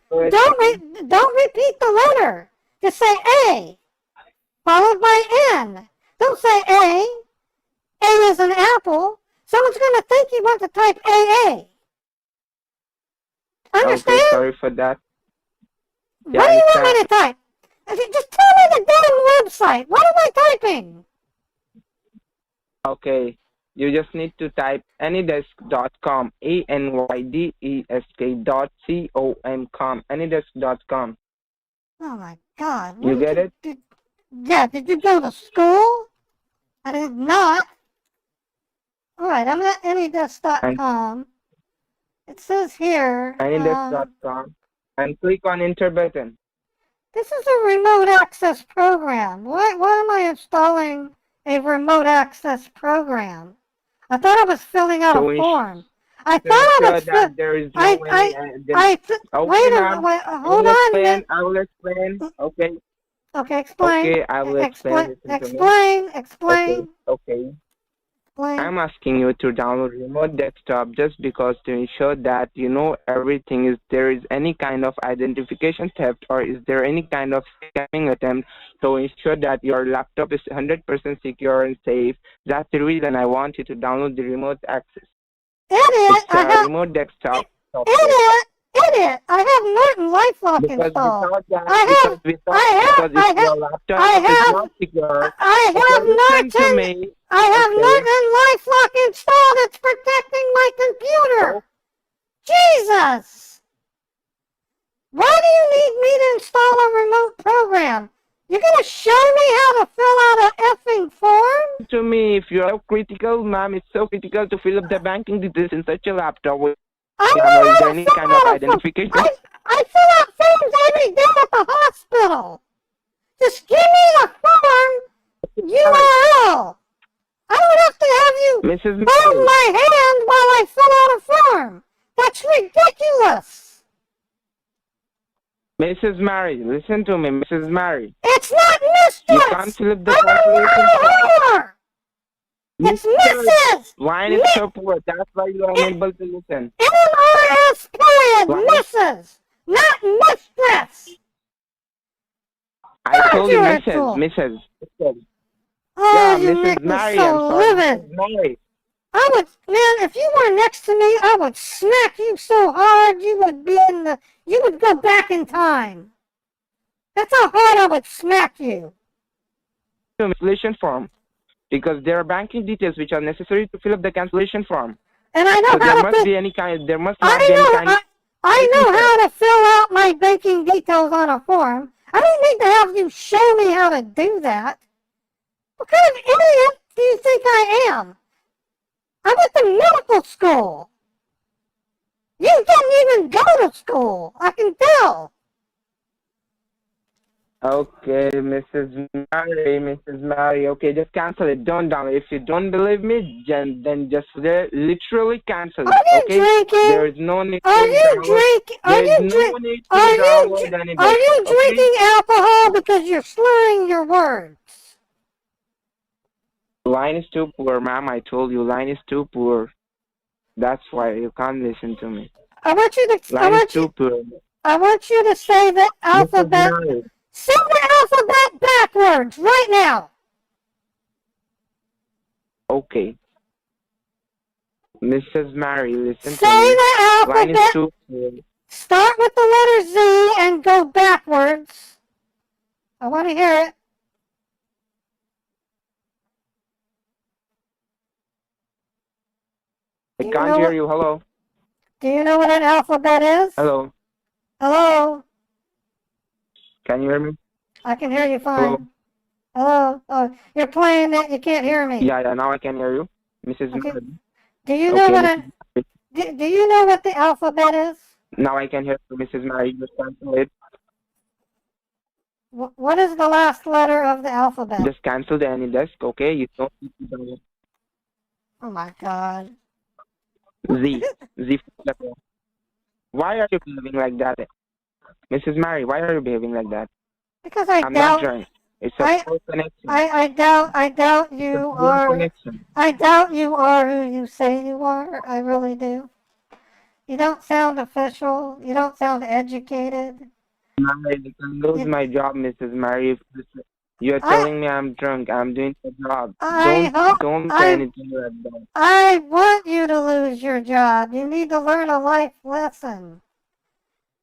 letter. Just say A, followed by N. Don't say A. A is an apple. Someone's going to think you want to type AA. Understand? Okay, sorry for that. Yeah, What I do you want understand. me to type? Just tell me the damn website. What am I typing? Okay. You just need to type anydesk.com, anydesk.com, anydesk.com. Oh my God! You get it? Yeah. Did you go to school? I did not. All right. I'm at And anydesk.com. It says here. anydesk.com. And click on enter button. This is a remote access program. Why am I installing a remote access program? I thought I was filling out To a form. I thought to I ensure was that there is no any. Okay, wait a ma'am. minute. Wait, I hold will on a explain. minute. I will explain. Okay. Okay, explain. Okay, I will explain. Explain. Listen to me. Explain. Okay. Explain. Okay. Explain. I'm asking you to download remote desktop just because to ensure that you know everything. Is there is any kind of identification theft or is there any kind of scamming attempt to ensure that your laptop is 100% secure and safe? That's the reason I want you to download the remote access. Idiot! It's a remote desktop software. Idiot! I have Norton LifeLock Because installed. without that, I because if your laptop is not secure, okay, listen to Norton. me. I have Okay. Norton LifeLock installed. It's protecting my computer. Oh, Jesus! Why do you need me to install a remote program? You're gonna show me how to fill out an effing form? to me, if you're so critical, ma'am, it's so critical to fill up the banking details in such a laptop. I Or know is how there to any fill kind of out a form. identification? I fill out forms every day at the hospital. Just give me the form URL. I don't have to have you Mrs. hold Mary, my hand while I fill out a form. That's ridiculous. Mrs. Mary, listen to me, Mrs. Mary. It's not You can't mistress. fill up the I'm cancellation form. a whore. It's Mrs. Line is so poor. That's why you are unable to listen. MRS period. Line- Mrs. Not mistress. I told you, You're a Mrs. tool. Mrs. Mrs. Oh, Yeah, you Mrs. make me Mary, so I'm sorry, livid. Mrs. Mary. I would, man, if you were next to me, I would smack you so hard you would go back in time. That's how hard I would smack you. Cancellation form. Because there are banking details which are necessary to fill up the cancellation form. And I know So how there to must fill, be any kind, there must not be any kind of... I know how to fill out my banking details on a form. I don't need to have you show me how to do that. What kind of idiot do you think I am? I went to medical school. You didn't even go to school. I can tell. Okay, Mrs. Mary, okay, just cancel it. Don't download it. If you don't believe me, then just literally cancel it, Are you okay? drinking? There is no need to Are you download. drinking? Are There is you no drink? need to Are you download dr- anything, Are you okay? drinking alcohol because you're slurring your words? Line is too poor, ma'am. I told you, line is too poor. That's why you can't listen to me. I want you to. Line is too poor. I want you to say the Mrs. alphabet. Mary, Say the alphabet backwards right now. okay. Mrs. Mary, listen Say to me. the Line is alphabet. too poor. Start with the letter Z and go backwards. I want to hear it. I Do you can't know hear what- you. Hello? Do you know what an alphabet is? Hello? Hello. Can you hear me? I can hear you fine. Hello. Oh, you're playing it. You can't hear me. Yeah, now I can hear you. Mrs. Okay. Mary. Do you know Okay, what Mrs. do you know what the alphabet is? Now I can hear you, Mrs. Mary. Just cancel it. What is the last letter of the alphabet? Just cancel the AnyDesk, okay? You don't need to download Oh my God. Z. Z for letter. Why are you behaving like that? Mrs. Mary, why are you behaving like that? Because I I'm not doubt. drunk. It's a poor connection. I doubt you Poor are. connection. I doubt you are who you say you are. I really do. You don't sound official. You don't sound educated. Mary, I can lose my job, Mrs. Mary. If you're telling me I'm drunk, I'm doing the job. Don't say anything like that. I want you to lose your job. You need to learn a life lesson.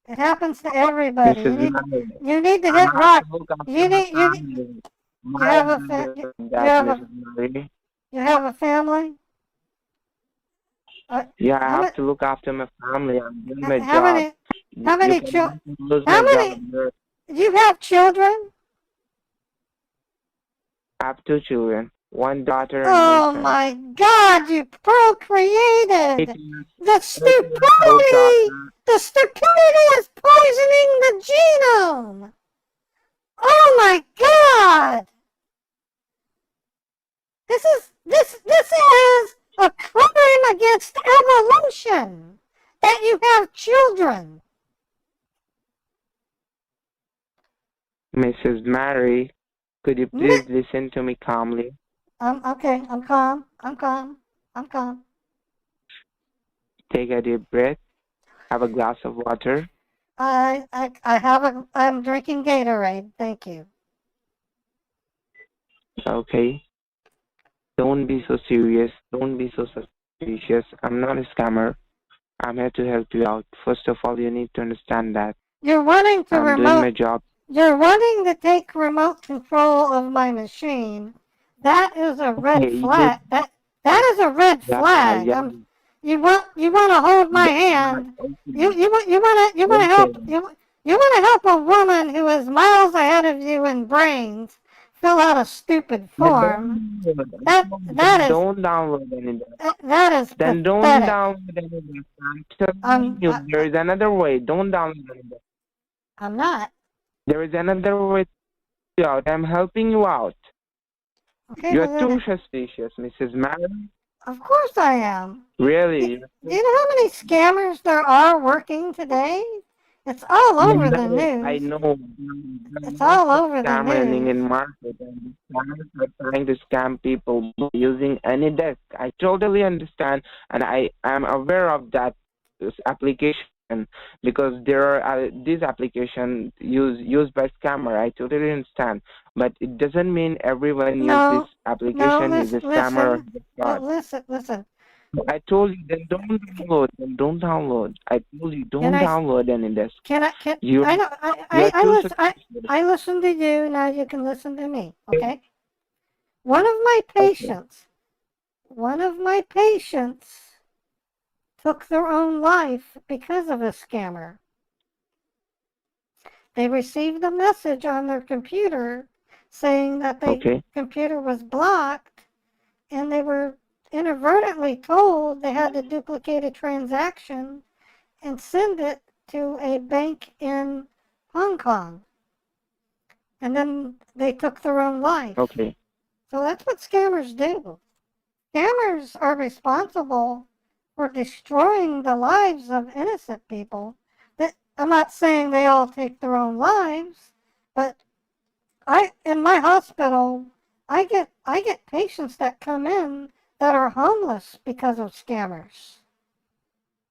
It happens to everybody. Mrs. Mary, You need to I hit have rock. to look after You my need you family. you My have a brother you and you that, have Mrs. a Mary. you have a family. Yeah, I How have many to look after my family. I'm doing my how job. many how You many can children? make me lose How my job many here. you have children? I have two children, one daughter and one Oh son. my God! You procreated. 8 years, The 8 years old stupidity! daughter. The stupidity is poisoning the genome! Oh my God! This is a crime against evolution that you have children. Mrs. Mary, could you Mi- please listen to me calmly? Okay, I'm calm. I'm calm. I'm calm. Take a deep breath. Have a glass of water. I'm drinking Gatorade. Thank you. Okay. Don't be so serious. Don't be so suspicious. I'm not a scammer. I'm here to help you out. First of all, you need to understand that You're wanting to I'm doing my remote. job. You're wanting to take remote control of my machine. That is a red Okay, you, flag. That is a red yeah, flag. yeah. You want to hold my hand. Okay. You want to Okay. help you want to help a woman who is miles ahead of you in brains fill out a stupid Then form. don't download. That is Don't download any. that is Then don't pathetic. download any. I'm telling I'm you, I, there is another way. Don't download any. I'm not. There is another way to help you out. I'm helping you out. Okay, You're well too then, suspicious, Mrs. Madam. of course I am. Do Really? you know how many scammers there are working today? It's all over the I news. know. It's There's all lots of over the scam running news. in market, and the scammers are trying to scam people by using any desk. I totally understand, and I am aware of that this application because there are these applications used by scammer. I totally understand, but it doesn't mean everyone use this No, no, application is a scammer or listen, fraud. listen. I told you, then don't download. Then don't download. I told you, Can don't I, download any desk. can You I know, you're too suspicious. I listen to you, now you can listen to me, okay? One of my patients, one of my patients took their own life because of a scammer. They received a message on their computer saying that their Okay. computer was blocked, and they were inadvertently told they had to duplicate a transaction and send it to a bank in Hong Kong. And then they took their own life. Okay. So that's what scammers do. Scammers are responsible for destroying the lives of innocent people. I'm not saying they all take their own lives, but in my hospital, I get patients that come in that are homeless because of scammers.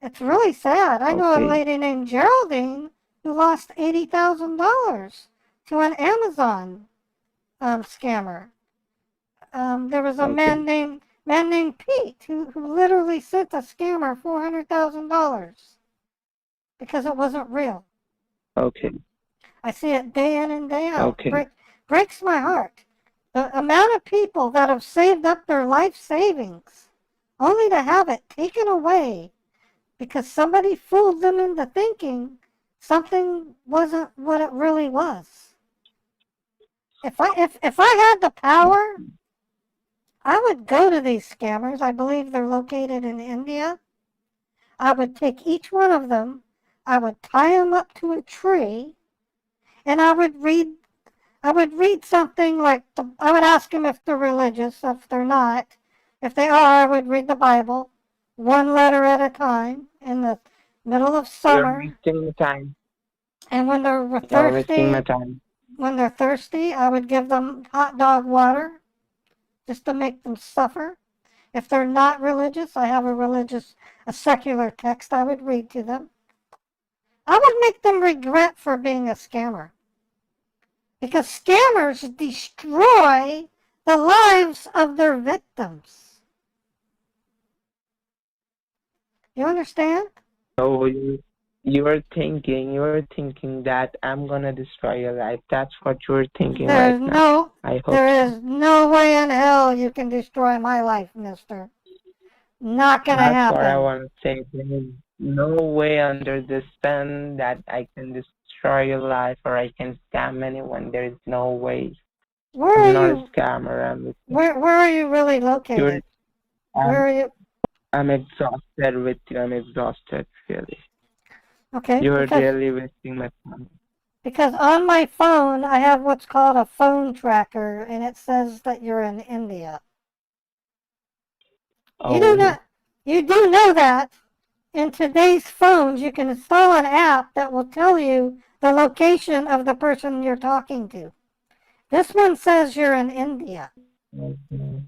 It's really sad. I know a Okay. lady named Geraldine who lost $80,000 to an Amazon scammer. There was a Okay. man named Pete who literally sent a scammer $400,000 because it wasn't real. Okay. I see it day in and day out. Okay. Breaks my heart. The amount of people that have saved up their life savings only to have it taken away because somebody fooled them into thinking something wasn't what it really was. If I had the power, I would go to these scammers. I believe they're located in India. I would take each one of them, I would tie them up to a tree, and I would read something like I would ask them if they're religious. If they're not, if they are, I would read the Bible, one letter at a time in the middle of You're summer. wasting my time. And when they're You're wasting my thirsty, time. I would give them hot dog water just to make them suffer. If they're not religious, I have a secular text I would read to them. I would make them regret for being a scammer. Because scammers destroy the lives of their victims. You understand? No, you You're thinking that I'm gonna destroy your life. That's what you're thinking right There's now. no, I hope there so. is no way in hell you can destroy my life, mister. Not gonna That's what I happen. want to say. There is no way under the sun that I can destroy your life or I can scam anyone. There is no way. Where I'm are not a you, scammer. where are you really You're, located? Where I'm, are you? I'm exhausted with you. I'm exhausted, really. Okay, You're really wasting my time. because on my phone I have what's called a phone tracker, and it says that you're in India. You do Oh, not, you do know that in today's phones you can install an app that will tell you the location of the person you're talking to. This one says you're in India, okay.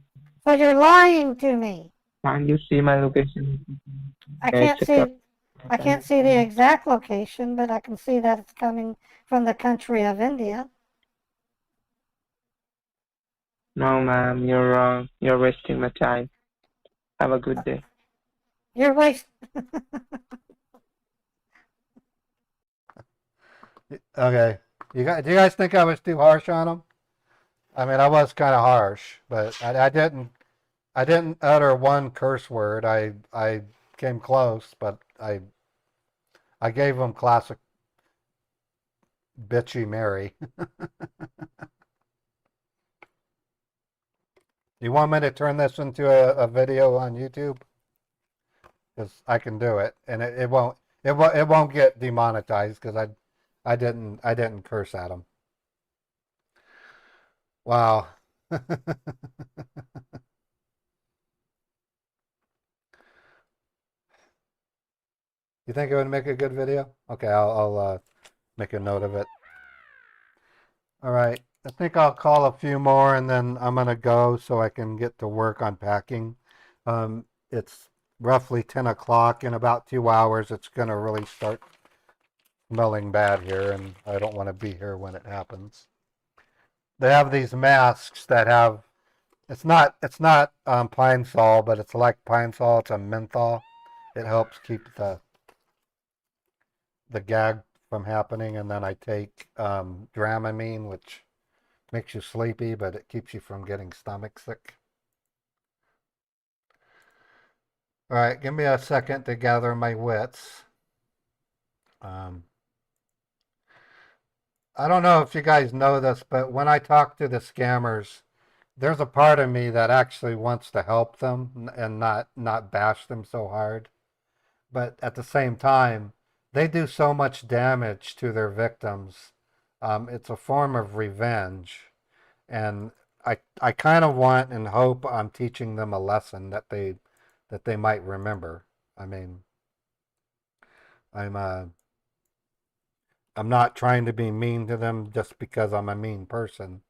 so you're lying to me. Can you see my location? I Yeah, can't it's a see, I can't see the exact location, but I can see that it's coming from the country of India. No, ma'am, you're wrong. You're wasting my time. Have a good day. You're wasting. Okay. Do you guys think I was too harsh on him? I mean, I was kind of harsh, but I didn't utter one curse word. I came close, but I gave him classic bitchy Mary. You want me to turn this into a video on YouTube? Because I can do it, and it won't get demonetized because I didn't curse at him. Wow. You think it would make a good video? Okay, I'll make a note of it. All right. I think I'll call a few more and then I'm gonna go so I can get to work on packing. It's roughly 10 o'clock. In about 2 hours, it's gonna really start smelling bad here, and I don't want to be here when it happens. They have these masks that have it's not pine sol, but it's like pine sol. It's a menthol. It helps keep the gag from happening, and then I take Dramamine, which makes you sleepy, but it keeps you from getting stomach sick. All right, give me a second to gather my wits. Um, I don't know if you guys know this, but when I talk to the scammers, there's a part of me that actually wants to help them and not bash them so hard. But at the same time, they do so much damage to their victims. It's a form of revenge, and I kind of want and hope I'm teaching them a lesson that they might remember. I mean, I'm uh I'm not trying to be mean to them just because I'm a mean person.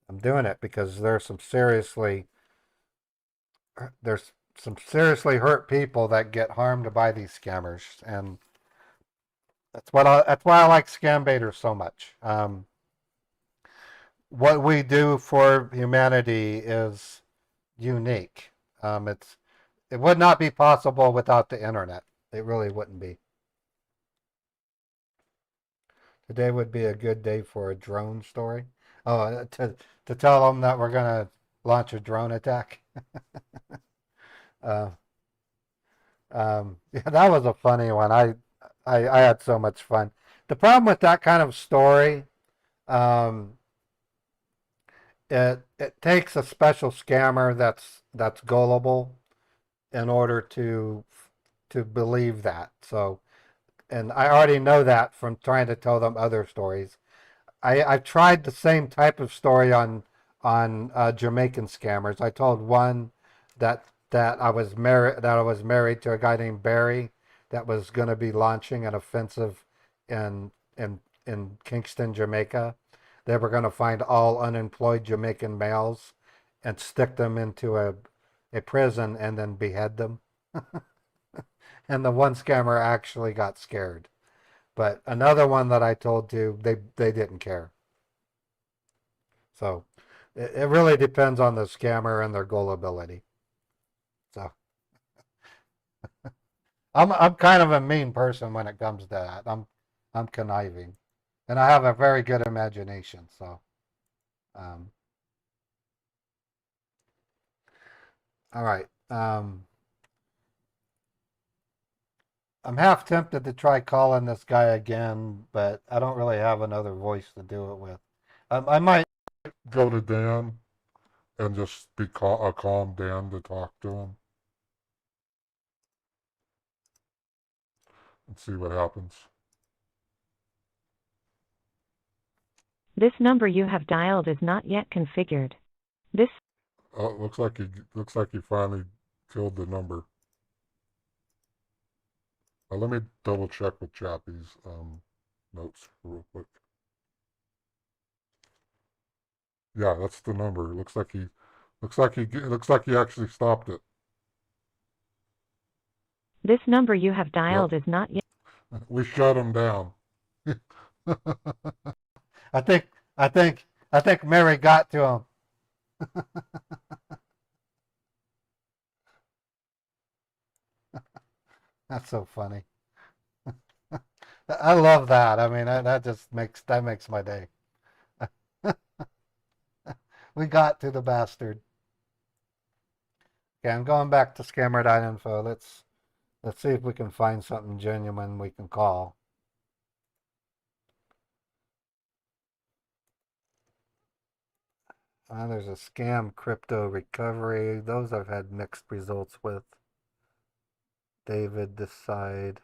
I'm doing it because there's some seriously hurt people that get harmed by these scammers, and that's why I like Scambaiters so much. What we do for humanity is unique. It would not be possible without the internet. It really wouldn't be. Today would be a good day for a drone story. Oh, to tell them that we're gonna launch a drone attack. uh, yeah, that was a funny one. I had so much fun. The problem with that kind of story, um, it takes a special scammer that's gullible in order to believe that. So, and I already know that from trying to tell them other stories. I've tried the same type of story on Jamaican scammers. I told one that I was married to a guy named Barry that was going to be launching an offensive in in Kingston, Jamaica. They were going to find all unemployed Jamaican males and stick them into a prison and then behead them. And the one scammer actually got scared. But another one that I told to, they didn't care. So it really depends on the scammer and their gullibility. So I'm kind of a mean person when it comes to that. I'm conniving, and I have a very good imagination. So, um, all right. I'm half tempted to try calling this guy again, but I don't really have another voice to do it with. I might go to Dan and just be a calm Dan to talk to him and see what happens. This number you have dialed is not yet configured. This Oh, it looks like he finally killed the number. Let me double check with Chappie's notes real quick. Yeah, that's the number. It looks like he actually stopped it. this number you have Yep. dialed is not yet. We shut him down. I think I think Mary got to him. That's so funny. I love that. I mean, that just makes my day. We got to the bastard. Okay, I'm going back to scammer.info. Let's see if we can find something genuine we can call. There's a scam crypto recovery. Those I've had mixed results with. David decide.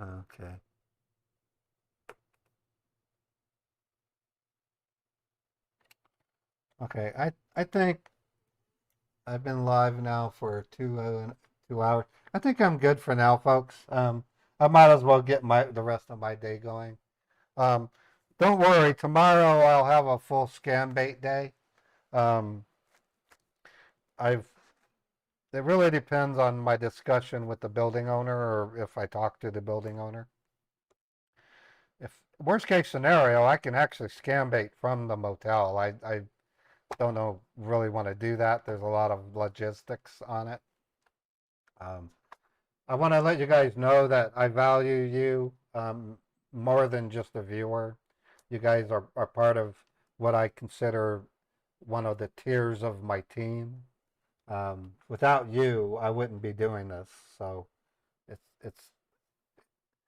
Okay. Okay, I think I've been live now for 2 hours. I think I'm good for now, folks. I might as well get the rest of my day going. Um, don't worry, tomorrow I'll have a full scam bait day. Um, I've It really depends on my discussion with the building owner or if I talk to the building owner. If worst case scenario, I can actually scam bait from the motel. I don't know really want to do that. There's a lot of logistics on it. Um, I want to let you guys know that I value you more than just a viewer. You guys are part of what I consider one of the tiers of my team. Without you, I wouldn't be doing this. So it's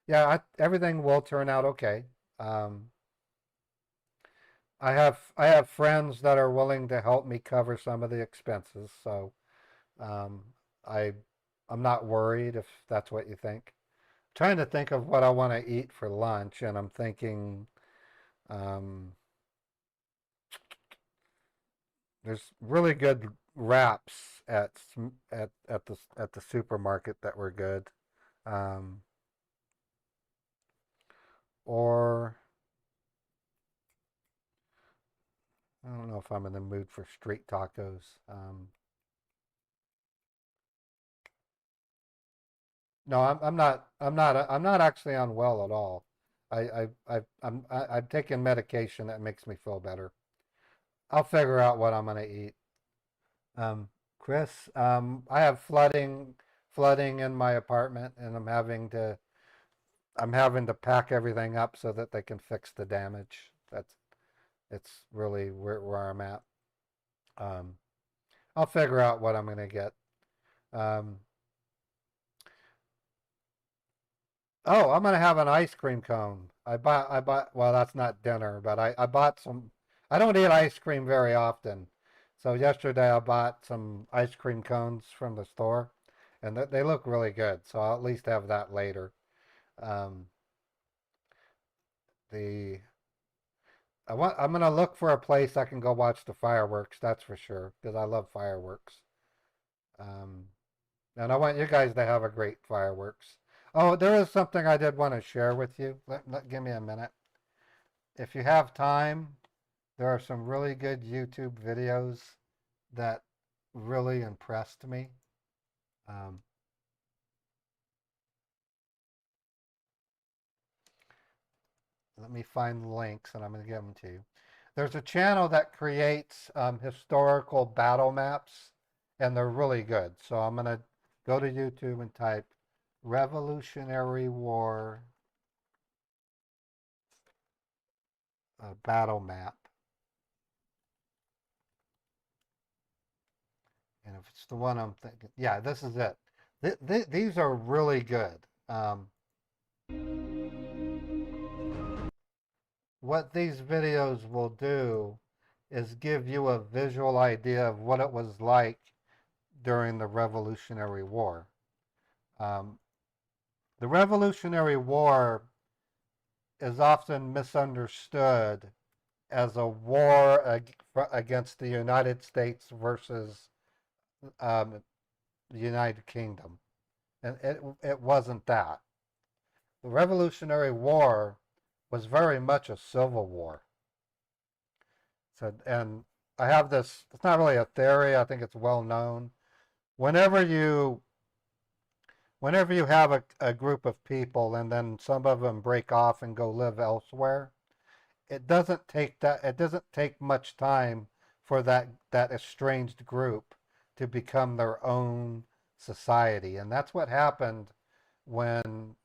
yeah, everything will turn out okay. Um, I have friends that are willing to help me cover some of the expenses, so um, I I'm not worried if that's what you think. Trying to think of what I want to eat for lunch, and I'm thinking um, there's really good wraps at the supermarket that were good, um, or I don't know if I'm in the mood for street tacos. No, I'm not actually unwell at all. I'm taking medication that makes me feel better. I'll figure out what I'm gonna eat. Um, Chris, I have flooding in my apartment, and I'm having to pack everything up so that they can fix the damage. It's really where I'm at. Um, I'll figure out what I'm gonna get. Um, Oh, I'm gonna have an ice cream cone. I bought, well, that's not dinner, but I bought some, I don't eat ice cream very often. So yesterday I bought some ice cream cones from the store and they look really good. So I'll at least have that later. Um, the, I'm gonna look for a place I can go watch the fireworks, that's for sure, because I love fireworks. Um, and I want you guys to have a great fireworks. Oh, there is something I did want to share with you. Give me a minute. If you have time, there are some really good YouTube videos that really impressed me. Um, Let me find the links and I'm going to give them to you. There's a channel that creates historical battle maps and they're really good. So I'm going to go to YouTube and type Revolutionary War battle map. And if it's the one I'm thinking, yeah, this is it. These are really good. What these videos will do is give you a visual idea of what it was like during the Revolutionary War. Um, the Revolutionary War is often misunderstood as a war against the United States versus the United Kingdom. And it wasn't that. The Revolutionary War was very much a civil war. So, and I have this, it's not really a theory, I think it's well known. Whenever you have a group of people and then some of them break off and go live elsewhere, it doesn't take much time for that estranged group to become their own society. And that's what happened when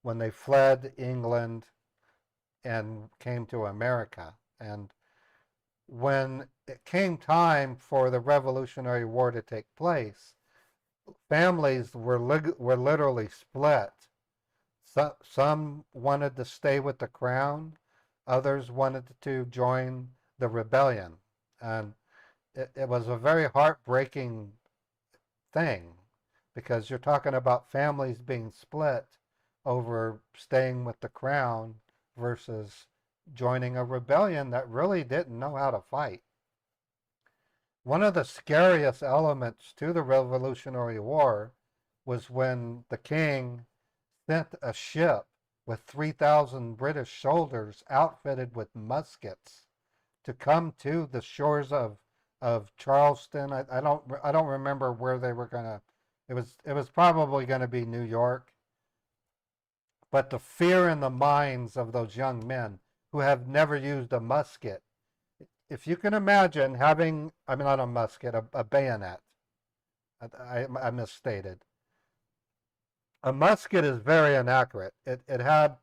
when they fled England and came to America. And when it came time for the Revolutionary War to take place, families were literally split. Some wanted to stay with the crown, others wanted to join the rebellion. And it was a very heartbreaking thing because you're talking about families being split over staying with the crown versus joining a rebellion that really didn't know how to fight. One of the scariest elements to the Revolutionary War was when the king sent a ship with 3,000 British soldiers outfitted with muskets to come to the shores of Charleston. I don't remember where they were gonna. It was probably going to be New York. But the fear in the minds of those young men who have never used a musket. If you can imagine having, I mean, not a musket, a bayonet. I misstated. A musket is very inaccurate. It had,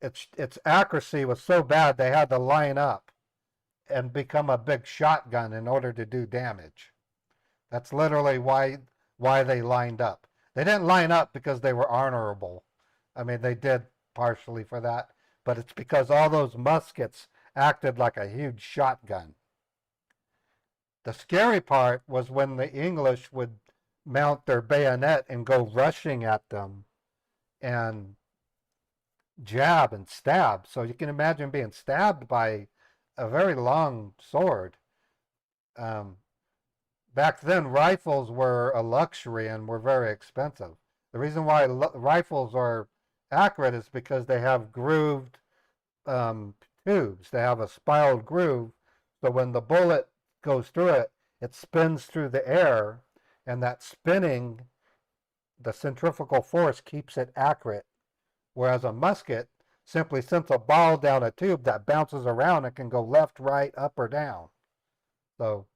its accuracy was so bad they had to line up and become a big shotgun in order to do damage. That's literally why they lined up. They didn't line up because they were honorable. I mean, they did partially for that, but it's because all those muskets acted like a huge shotgun. The scary part was when the English would mount their bayonet and go rushing at them and jab and stab. So you can imagine being stabbed by a very long sword. Back then, rifles were a luxury and were very expensive. The reason why rifles are accurate is because they have grooved tubes. They have a spiraled groove, so when the bullet goes through it, it spins through the air, and that spinning, the centrifugal force keeps it accurate. Whereas a musket simply sends a ball down a tube that bounces around and can go left, right, up, or down. So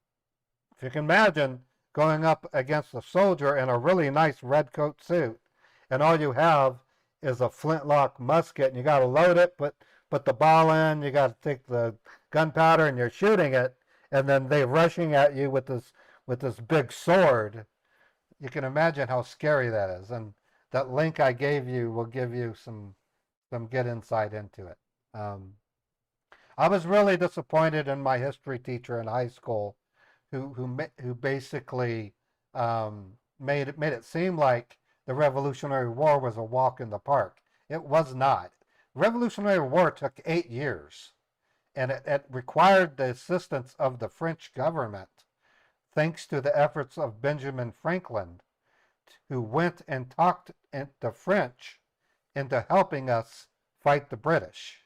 if you can imagine going up against a soldier in a really nice red coat suit, and all you have is a flintlock musket, and you got to load it, put the ball in, you got to take the gunpowder, and you're shooting it, and then they're rushing at you with this big sword. You can imagine how scary that is, and that link I gave you will give you some good insight into it. I was really disappointed in my history teacher in high school, who basically made it seem like the Revolutionary War was a walk in the park. It was not. The Revolutionary War took 8 years, and it required the assistance of the French government, thanks to the efforts of Benjamin Franklin, who went and talked the French into helping us fight the British.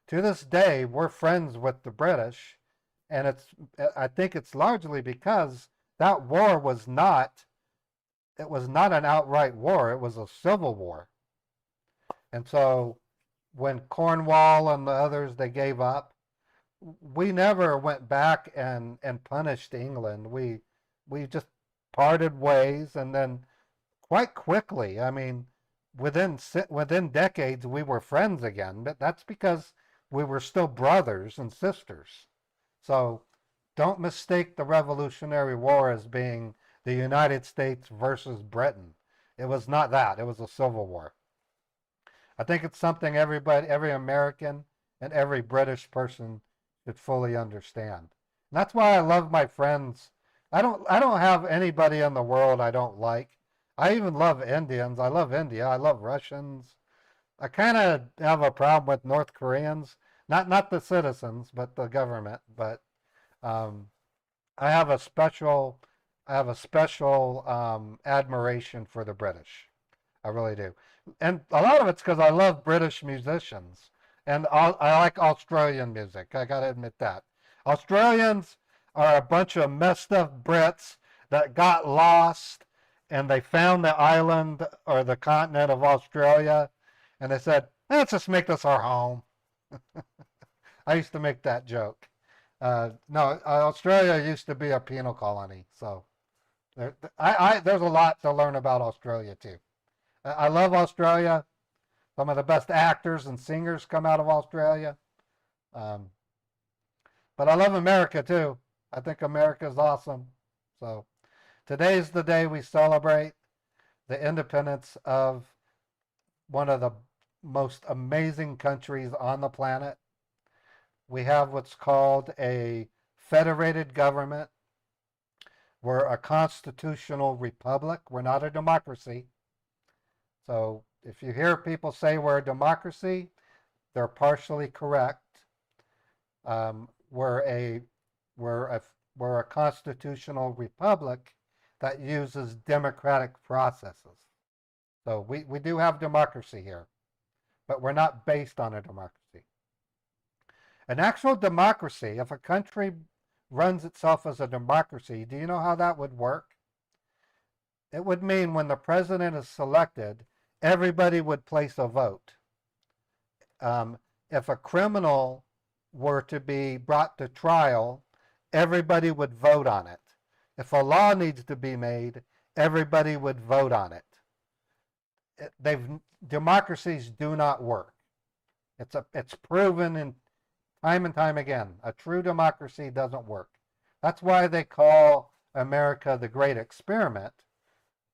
To this day, we're friends with the British, and I think it's largely because that war was not an outright war, it was a civil war. And so when Cornwall and the others, they gave up, we never went back and punished England. We just parted ways, and then quite quickly, I mean, within decades, we were friends again. But that's because we were still brothers and sisters. So don't mistake the Revolutionary War as being the United States versus Britain. It was not that. It was a civil war. I think it's something every American and every British person should fully understand. And that's why I love my friends. I don't have anybody in the world I don't like. I even love Indians. I love India. I love Russians. I kind of have a problem with North Koreans. Not the citizens, but the government. But um, I have a special admiration for the British. I really do. And a lot of it's because I love British musicians. And I like Australian music. I got to admit that. Australians are a bunch of messed up Brits that got lost and they found the island or the continent of Australia and they said, let's just make this our home. I used to make that joke. No, Australia used to be a penal colony. So there's a lot to learn about Australia too. I love Australia. Some of the best actors and singers come out of Australia. Um, but I love America too. I think America is awesome. So today's the day we celebrate the independence of one of the most amazing countries on the planet. We have what's called a federated government. We're a constitutional republic. We're not a democracy. So if you hear people say we're a democracy, they're partially correct. We're a constitutional republic that uses democratic processes. So we do have democracy here, but we're not based on a democracy. An actual democracy, if a country runs itself as a democracy, do you know how that would work? It would mean when the president is selected, everybody would place a vote. If a criminal were to be brought to trial, everybody would vote on it. If a law needs to be made, everybody would vote on it. Democracies do not work. It's proven in time and time again. A true democracy doesn't work. That's why they call America the Great Experiment.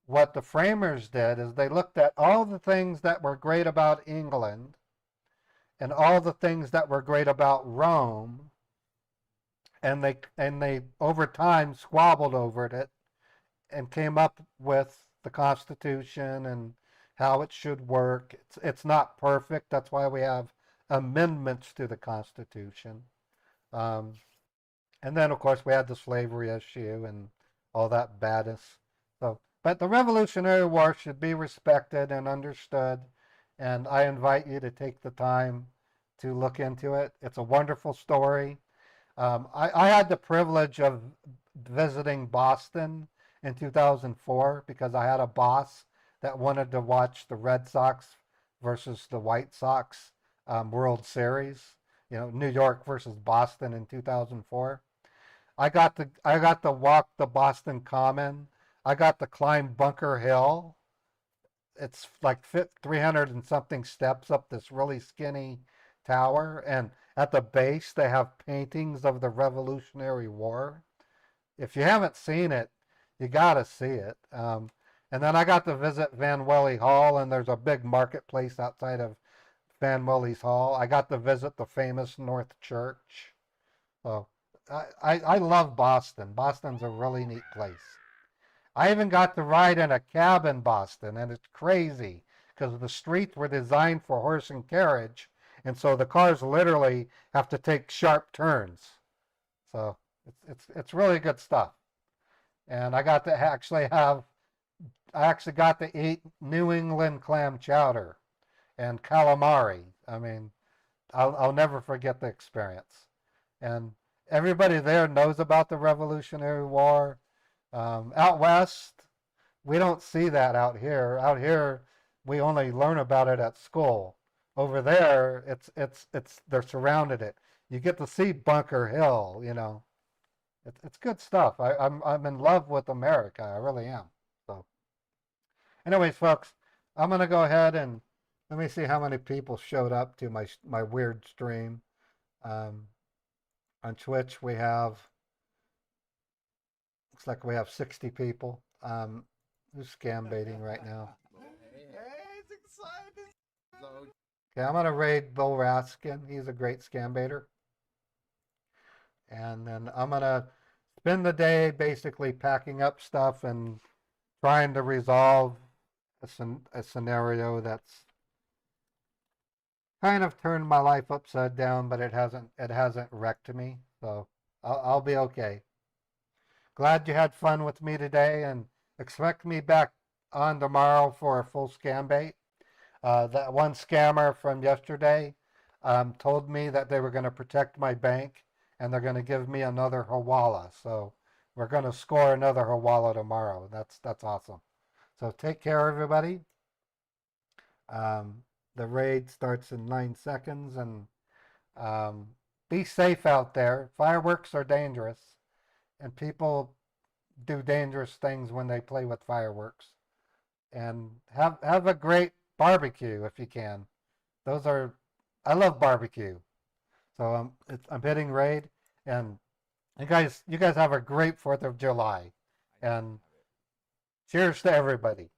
What the framers did is they looked at all the things that were great about England and all the things that were great about Rome, and they over time squabbled over it and came up with the Constitution and how it should work. It's not perfect. That's why we have amendments to the Constitution. And then, of course, we had the slavery issue and all that badness. So, but the Revolutionary War should be respected and understood, and I invite you to take the time to look into it. It's a wonderful story. I had the privilege of visiting Boston in 2004 because I had a boss that wanted to watch the Red Sox versus the White Sox World Series. You know, New York versus Boston in 2004. I got to walk the Boston Common. I got to climb Bunker Hill. It's like 300 and something steps up this really skinny tower, and at the base they have paintings of the Revolutionary War. If you haven't seen it, you gotta see it. And then I got to visit Van Welly Hall, and there's a big marketplace outside of Van Welly's Hall. I got to visit the famous North Church. So I love Boston. Boston's a really neat place. I even got to ride in a cab in Boston, and it's crazy because the streets were designed for horse and carriage, and so the cars literally have to take sharp turns. So it's really good stuff. And I actually got to eat New England clam chowder and calamari. I mean, I'll never forget the experience. And everybody there knows about the Revolutionary War. Out west, we don't see that out here. Out here, we only learn about it at school. Over there, they're surrounded it. you get to see Bunker Hill. It's good stuff. I'm in love with America. I really am. So, anyways, folks, I'm gonna go ahead and let me see how many people showed up to my weird stream. On Twitch, looks like we have 60 people. Who's scam baiting right now? He's excited. Okay, I'm gonna raid Bill Raskin. He's a great scam baiter. And then I'm gonna spend the day basically packing up stuff and trying to resolve a scenario that's kind of turned my life upside down, but it hasn't wrecked me. So I'll be okay. Glad you had fun with me today, and expect me back on tomorrow for a full scam bait. That one scammer from yesterday told me that they were going to protect my bank and they're going to give me another Hawala. So we're going to score another Hawala tomorrow. That's awesome. So take care, everybody. The raid starts in 9 seconds, and be safe out there. Fireworks are dangerous, and people do dangerous things when they play with fireworks. And have a great barbecue if you can. I love barbecue. So I'm hitting raid, and you guys have a great 4th of July, and cheers to everybody.